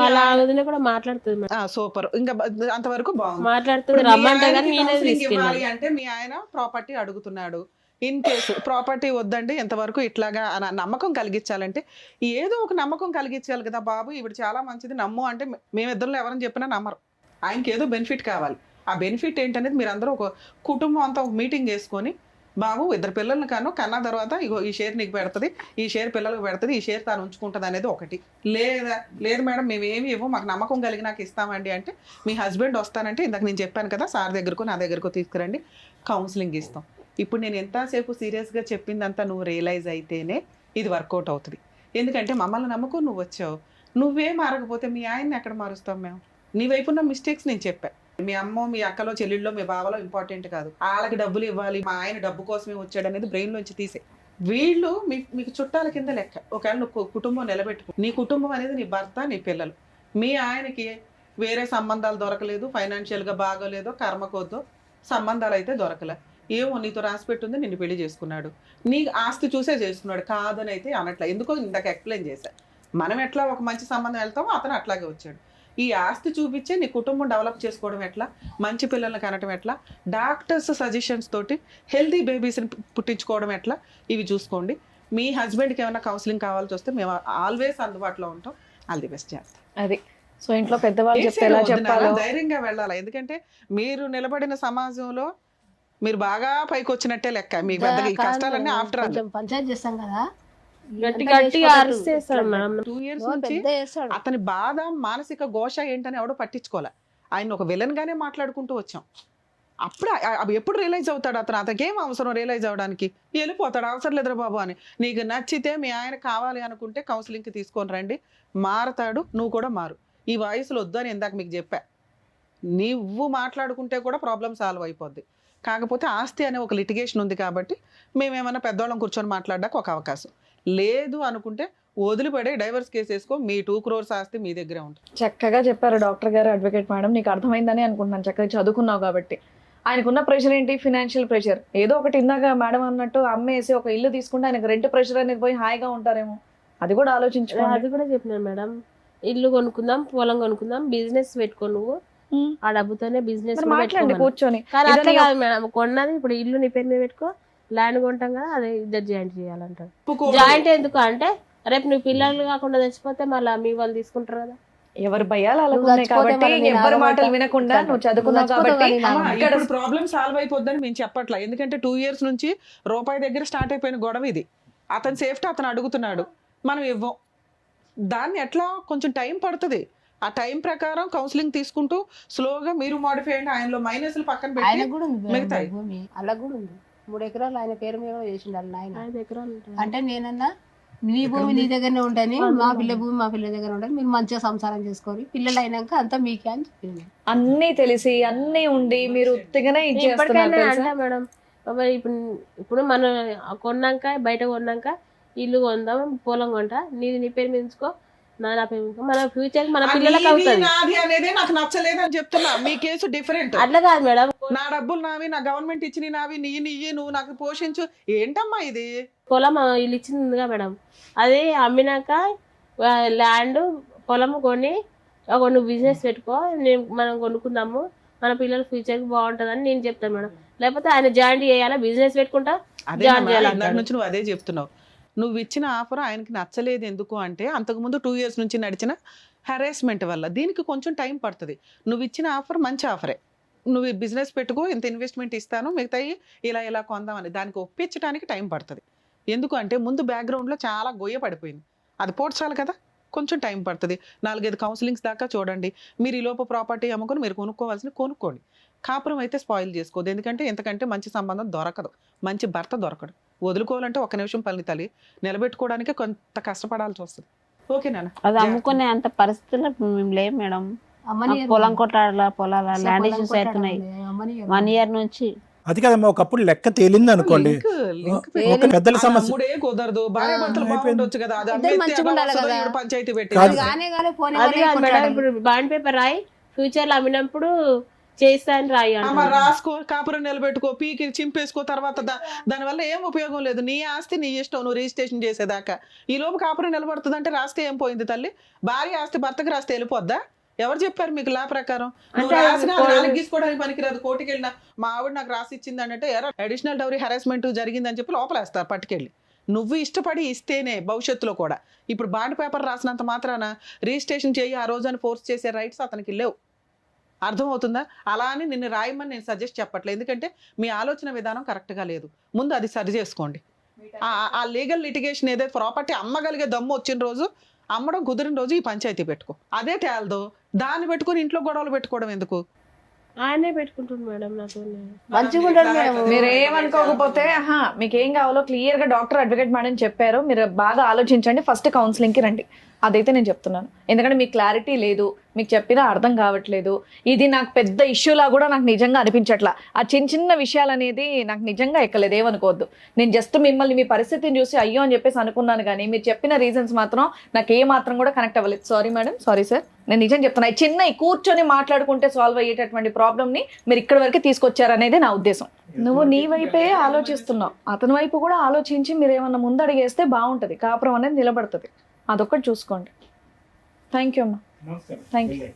Speaker 3: కూడా మాట్లాడుతుంది మేడం.
Speaker 2: సూపర్. ఇంకా అంతవరకు బాగుంది.
Speaker 3: మాట్లాడుతుంది, రమ్మంటే కానీ నేనే
Speaker 2: ఇవ్వాలి అంటే మీ ఆయన ప్రాపర్టీ అడుగుతున్నాడు. ఇన్ కేసు ప్రాపర్టీ వద్దండి ఎంతవరకు ఇట్లాగా నమ్మకం కలిగించాలంటే ఏదో ఒక నమ్మకం కలిగించాలి కదా బాబు, ఇప్పుడు చాలా మంచిది నమ్ము అంటే మేమిద్దరిలో ఎవరైనా చెప్పినా నమ్మరు. ఆయనకి ఏదో బెనిఫిట్ కావాలి. ఆ బెనిఫిట్ ఏంటనేది మీరు అందరూ ఒక కుటుంబం అంతా ఒక మీటింగ్ చేసుకొని, బాబు 2 పిల్లల్ని కన్నా తర్వాత ఇగో ఈ షేర్ నీకు పెడుతుంది, ఈ షేర్ పిల్లలకు పెడుతుంది, ఈ షేర్ తాను ఉంచుకుంటుంది అనేది ఒకటి. లేదు మేడం మేమేమి ఇవ్వం, మాకు నమ్మకం కలిగి నాకు ఇస్తామండి అంటే మీ హస్బెండ్ వస్తానంటే ఇందాక నేను చెప్పాను కదా సార్ దగ్గరకు నా దగ్గరకు తీసుకురండి, కౌన్సిలింగ్ ఇస్తాం. ఇప్పుడు నేను ఎంతసేపు సీరియస్గా చెప్పిందంతా నువ్వు రియలైజ్ అయితేనే ఇది వర్కౌట్ అవుతుంది. ఎందుకంటే మమ్మల్ని నమ్మకం నువ్వు వచ్చావు, నువ్వే మారకపోతే మీ ఆయన్ని ఎక్కడ మారుస్తాం మేము? నీ వైపు ఉన్న మిస్టేక్స్ నేను చెప్పాను. మీ అమ్మో మీ అక్కలో చెల్లెళ్ళలో మీ బావలో ఇంపార్టెంట్ కాదు, వాళ్ళకి డబ్బులు ఇవ్వాలి, మా ఆయన డబ్బు కోసమే వచ్చాడు అనేది బ్రెయిన్లోంచి తీసే. వీళ్ళు మీకు చుట్టాల కింద లెక్క. ఒకవేళ నువ్వు కుటుంబం నిలబెట్టుకో, నీ కుటుంబం అనేది నీ భర్త నీ పిల్లలు. మీ ఆయనకి వేరే సంబంధాలు దొరకలేదు, ఫైనాన్షియల్గా బాగోలేదో కర్మకోద్దో సంబంధాలు అయితే దొరకలే, ఏమో నీతో రాసిపెట్టుంది నిన్ను పెళ్లి చేసుకున్నాడు, నీ ఆస్తి చూసే చేసుకున్నాడు కాదని అయితే అనట్లే. ఎందుకో ఇందాక ఎక్స్ప్లెయిన్ చేశా. మనం ఎట్లా ఒక మంచి సంబంధం వెళ్తామో అతను అట్లాగే వచ్చాడు. ఈ ఆస్తి చూపించే నీ కుటుంబం డెవలప్ చేసుకోవడం ఎట్లా, మంచి పిల్లల్ని కనటం ఎట్లా, డాక్టర్స్ సజెషన్స్ తోటి హెల్తీ బేబీస్ని పుట్టించుకోవడం ఎట్లా, ఇవి చూసుకోండి. మీ హస్బెండ్కి ఏమైనా కౌన్సిలింగ్ కావాల్సి వస్తే మేము ఆల్వేస్ అందుబాటులో ఉంటాం. ఆల్ ది బెస్ట్ చేస్తాం.
Speaker 1: అది సో ఇంట్లో పెద్దవాళ్ళు చెప్తే ఎలా చెప్పాలో
Speaker 2: ధైర్యంగా వెళ్ళాలి. ఎందుకంటే మీరు నిలబడిన సమాజంలో మీరు బాగా పైకి వచ్చినట్టే లెక్క. మీ పెద్దగా ఈ కష్టాలన్నీ ఆఫ్టర్
Speaker 7: పంచాయతీ చేస్తాం కదా,
Speaker 3: గట్టిగా అరిచేస్తాడు మేడం.
Speaker 2: 2 years నుంచి అతని బాధ మానసిక ఘోష ఏంటని ఎవడో పట్టించుకోలే. ఆయన ఒక విలన్ గానే మాట్లాడుకుంటూ వచ్చాం. అప్పుడు అవి ఎప్పుడు రియలైజ్ అవుతాడు అతను? అతనికేం అవసరం రియలైజ్ అవడానికి? వెళ్ళిపోతాడు, అవసరం లేదురా బాబు అని. నీకు నచ్చితే మీ ఆయన కావాలి అనుకుంటే కౌన్సిలింగ్కి తీసుకొని రండి, మారతాడు, నువ్వు కూడా మారు. ఈ వయసులో వద్దు అని ఇందాక మీకు చెప్పా. నువ్వు మాట్లాడుకుంటే కూడా ప్రాబ్లం సాల్వ్ అయిపోద్ది. కాకపోతే ఆస్తి అనే ఒక లిటిగేషన్ ఉంది కాబట్టి మేమేమన్నా పెద్దవాళ్ళం కూర్చొని మాట్లాడడానికి ఒక అవకాశం లేదు అనుకుంటే వదిలిపడే డైవర్స్ కేసు వేసుకో, మీ 2 crores ఆస్తి మీ దగ్గరే ఉంటుంది.
Speaker 1: చక్కగా చెప్పారు డాక్టర్ గారు, అడ్వకేట్ మేడం. నీకు అర్థమైందని అనుకుంటున్నాను, చక్కగా చదువుకున్నావు కాబట్టి. ఆయనకున్న ప్రెషర్ ఏంటి? Financial pressure. ఏదో ఒకటి ఇందాక మేడం అన్నట్టు అమ్మేసి ఒక ఇల్లు తీసుకుంటే ఆయనకు రెంట్ ప్రెషర్ అనేది పోయి హాయిగా ఉంటారేమో, అది కూడా ఆలోచించుకోవాలి.
Speaker 3: అది కూడా చెప్పినాను మేడం, ఇల్లు కొనుక్కుందాం, పొలం కొనుక్కుందాం, బిజినెస్ పెట్టుకో, నువ్వు ఆ డబ్బుతోనే బిజినెస్
Speaker 1: మాట్లాడండి కూర్చొని.
Speaker 3: కానీ అట్లా కాదు మేడం, కొన్నది ఇప్పుడు ఇల్లు నీ పేరు మీద పెట్టుకో, ల్యాండ్ కొంటాం కదా అది 2 జాయింట్ చేయాలంటారు. జాయింట్ ఎందుకు అంటే రేపు నువ్వు పిల్లలు కాకుండా తెచ్చిపోతే మళ్ళీ మీ వాళ్ళు తీసుకుంటారు కదా.
Speaker 1: ఎవరు భయాలు అలాగున్నాయి కాబట్టి ఎవరి మాటలు వినకుండా నువ్వు చదువుకున్నావు కాబట్టి
Speaker 2: ఇక్కడ ప్రాబ్లం సాల్వ్ అయిపోద్దని మేము చెప్పట్లా. ఎందుకంటే 2 years నుంచి రూపాయి దగ్గర స్టార్ట్ అయిపోయిన గొడవ ఇది. అతని సేఫ్టీ అతను అడుగుతున్నాడు, మనం ఇవ్వం. దాన్ని ఎట్లా కొంచెం టైం పడుతుంది. ఆ టైం ప్రకారం కౌన్సిలింగ్ తీసుకుంటూ స్లోగా మీరు మాడిఫై అయ్యండి. ఆయనలో మైనస్లు పక్కన పెట్టి
Speaker 7: ఆయన కూడా ఉంది
Speaker 2: మిగతాయి
Speaker 7: భూమి, అలా కూడా ఉంది. 3 ఎకరాలు ఆయన పేరు మీద చేసిండు వాళ్ళ ఆయన.
Speaker 3: 5 ఎకరాలు ఉంటుంది.
Speaker 7: అంటే నేనన్నా నీ భూమి నీ దగ్గరనే ఉంటాని, మా పిల్ల భూమి మా పిల్ల దగ్గర ఉంటుంది, మీరు మంచిగా సంసారం చేసుకోవాలి, పిల్లలు అయినాక అంతా మీకే అని చెప్పింది.
Speaker 1: అన్ని తెలిసి అన్ని ఉండి మీరు ఉత్తిగానే
Speaker 3: ఇప్పటికైనా అంటే మేడం ఇప్పుడు మనం కొన్నాక బయట కొన్నాక ఇల్లు కొందాం, పొలం కొంటా, నీ పేరు మీద ఉంచుకో, నా పేరు మీద, మన ఫ్యూచర్ మన పిల్లలకు అవుతుంది
Speaker 2: అనేది నాకు నచ్చలేదు అని చెప్తున్నా. మీ కేసు డిఫరెంట్.
Speaker 3: అట్లా కాదు మేడం,
Speaker 2: నా డబ్బులు నావి, నా గవర్నమెంట్ ఇచ్చిన నావి, నీ నువ్వు నాకు పోషించు. ఏంటమ్మా ఇది?
Speaker 3: పొలం ఇల్లు ఇచ్చిందిగా మేడం, అది అమ్మినాక ల్యాండ్ పొలం కొని నువ్వు బిజినెస్ పెట్టుకో, మనం కొనుక్కుందాము, మన పిల్లల ఫ్యూచర్కి బాగుంటుందని నేను చెప్తాను మేడం. లేకపోతే ఆయన జాయిన్ చేయాలా, బిజినెస్ పెట్టుకుంటా
Speaker 2: అదే
Speaker 3: జాయిన్ చేయాలి
Speaker 2: ఇందాక నుంచి నువ్వు అదే చెప్తున్నావు. నువ్వు ఇచ్చిన ఆఫర్ ఆయనకి నచ్చలేదు ఎందుకు అంటే అంతకుముందు 2 years నుంచి నడిచిన హెరాస్మెంట్ వల్ల. దీనికి కొంచెం టైం పడుతుంది. నువ్వు ఇచ్చిన ఆఫర్ మంచి ఆఫరే, నువ్వు బిజినెస్ పెట్టుకో, ఇంత ఇన్వెస్ట్మెంట్ ఇస్తాను, మిగతాయి ఇలా కొందామని దానికి ఒప్పించడానికి టైం పడుతుంది. ఎందుకంటే ముందు బ్యాక్గ్రౌండ్లో చాలా గొయ్య పడిపోయింది, అది పోడ్చాలి కదా, కొంచెం టైం పడుతుంది. 4-5 కౌన్సిలింగ్స్ దాకా చూడండి. మీరు ఈ లోపు ప్రాపర్టీ అమ్ముకొని మీరు కొనుక్కోండి. కాపురం అయితే స్పాయిల్ చేసుకోవద్దు, ఎందుకంటే ఎంతకంటే మంచి సంబంధం దొరకదు, మంచి భర్త దొరకడు. వదులుకోవాలంటే 1 నిమిషం పని తల్లి, నిలబెట్టుకోవడానికి కొంత కష్టపడాల్సి వస్తుంది. ఓకేనా?
Speaker 5: అది అమ్ముకునే అంత పరిస్థితుల్లో మేము లేవు మేడం. పొలం పొలాల ల్యాండ్ ఇష్యూస్ అవుతున్నాయి 1 year నుంచి.
Speaker 4: అది కదమ్మా, ఒకప్పుడు లెక్క తేలింది అనుకోండి, ఒక పెద్దల సమస్య
Speaker 2: అమ్ముడే కుదరదు, భార్య భర్తలు బాగుండొచ్చు కదా, అది
Speaker 7: ఇద్దరు
Speaker 2: అమ్మేస్తే
Speaker 7: మంచిగా ఉండాలి
Speaker 2: అలా వస్తుందో
Speaker 7: కదా.
Speaker 2: ఈవిడ పంచాయతీ పెట్టి
Speaker 4: కాదు.
Speaker 3: అది కాదు మేడం, ఇప్పుడు బాండ్ పేపర్ రాయి ఫ్యూచర్ లో అమ్మినప్పుడు చేస్తా అని రాయి
Speaker 2: మరి రాసుకో, కాపురం నిలబెట్టుకో, పీకి చింపేసుకో. తర్వాత దానివల్ల ఏం ఉపయోగం లేదు. నీ ఆస్తి నీ ఇష్టం, నువ్వు రిజిస్ట్రేషన్ చేసేదాకా. ఈ లోపు కాపురం నిలబడుతుంది అంటే రాస్తే ఏం పోయింది తల్లి? భార్య ఆస్తి భర్తకి రాస్తే వెళ్ళిపోద్దా? ఎవరు చెప్పారు మీకు లా ప్రకారం? గీసుకోవడానికి పనికిరాదు. కోర్టుకి వెళ్ళినా మా ఆవిడ నాకు రాసి ఇచ్చింది అంటే అడిషనల్ డౌరీ హెరాస్మెంట్ జరిగిందని చెప్పి లోపలేస్తారు పట్టుకెళ్ళి. నువ్వు ఇష్టపడి ఇస్తేనే భవిష్యత్తులో కూడా. ఇప్పుడు బాండ్ పేపర్ రాసినంత మాత్రాన రిజిస్ట్రేషన్ చేయి ఆ రోజు అని ఫోర్స్ చేసే రైట్స్ అతనికి లేవు. అర్థమవుతుందా? అలా అని నిన్ను రాయమని నేను సజెస్ట్ చెప్పట్లేదు, ఎందుకంటే మీ ఆలోచన విధానం కరెక్ట్గా లేదు. ముందు అది సరి చేసుకోండి. ఆ లీగల్ లిటిగేషన్ ఏదైతే ప్రాపర్టీ అమ్మగలిగే దమ్ము వచ్చిన రోజు, అమ్మడం కుదిరిన రోజు ఈ పంచాయతీ పెట్టుకో. అదే తేలదో దాన్ని పెట్టుకుని ఇంట్లో గొడవలు పెట్టుకోవడం ఎందుకు?
Speaker 3: ఆయనే పెట్టుకుంటుంది మేడం నాతో.
Speaker 7: మంచిగా ఉంటాడు మేడం.
Speaker 1: మీరు ఏమనుకోకపోతే మీకు ఏం కావాలో క్లియర్ గా డాక్టర్ అడ్వకేట్ మేడం చెప్పారు. మీరు బాగా ఆలోచించండి, ఫస్ట్ కౌన్సిలింగ్ కి రండి. అదైతే నేను చెప్తున్నాను, ఎందుకంటే మీకు క్లారిటీ లేదు, మీకు చెప్పినా అర్థం కావట్లేదు. ఇది నాకు పెద్ద ఇష్యూలా కూడా నాకు నిజంగా అనిపించట్లా. ఆ చిన్న విషయాలు అనేది నాకు నిజంగా ఎక్కలేదు, ఏమనుకోవద్దు. నేను జస్ట్ మిమ్మల్ని మీ పరిస్థితిని చూసి అయ్యో అని చెప్పేసి అనుకున్నాను, కానీ మీరు చెప్పిన రీజన్స్ మాత్రం నాకు ఏ మాత్రం కూడా కనెక్ట్ అవ్వలేదు. Sorry madam, sorry sir. నేను నిజం చెప్తున్నా, చిన్న కూర్చొని మాట్లాడుకుంటే సాల్వ్ అయ్యేటటువంటి ప్రాబ్లమ్ని మీరు ఇక్కడి వరకు తీసుకొచ్చారనేది నా ఉద్దేశం. నువ్వు నీ వైపే ఆలోచిస్తున్నావు, అతని వైపు కూడా ఆలోచించి మీరు ఏమన్నా ముందడిగేస్తే బాగుంటుంది, కాపురం అనేది నిలబడుతుంది. అదొక్కటి చూసుకోండి. థ్యాంక్ యూ అమ్మా. Thank you.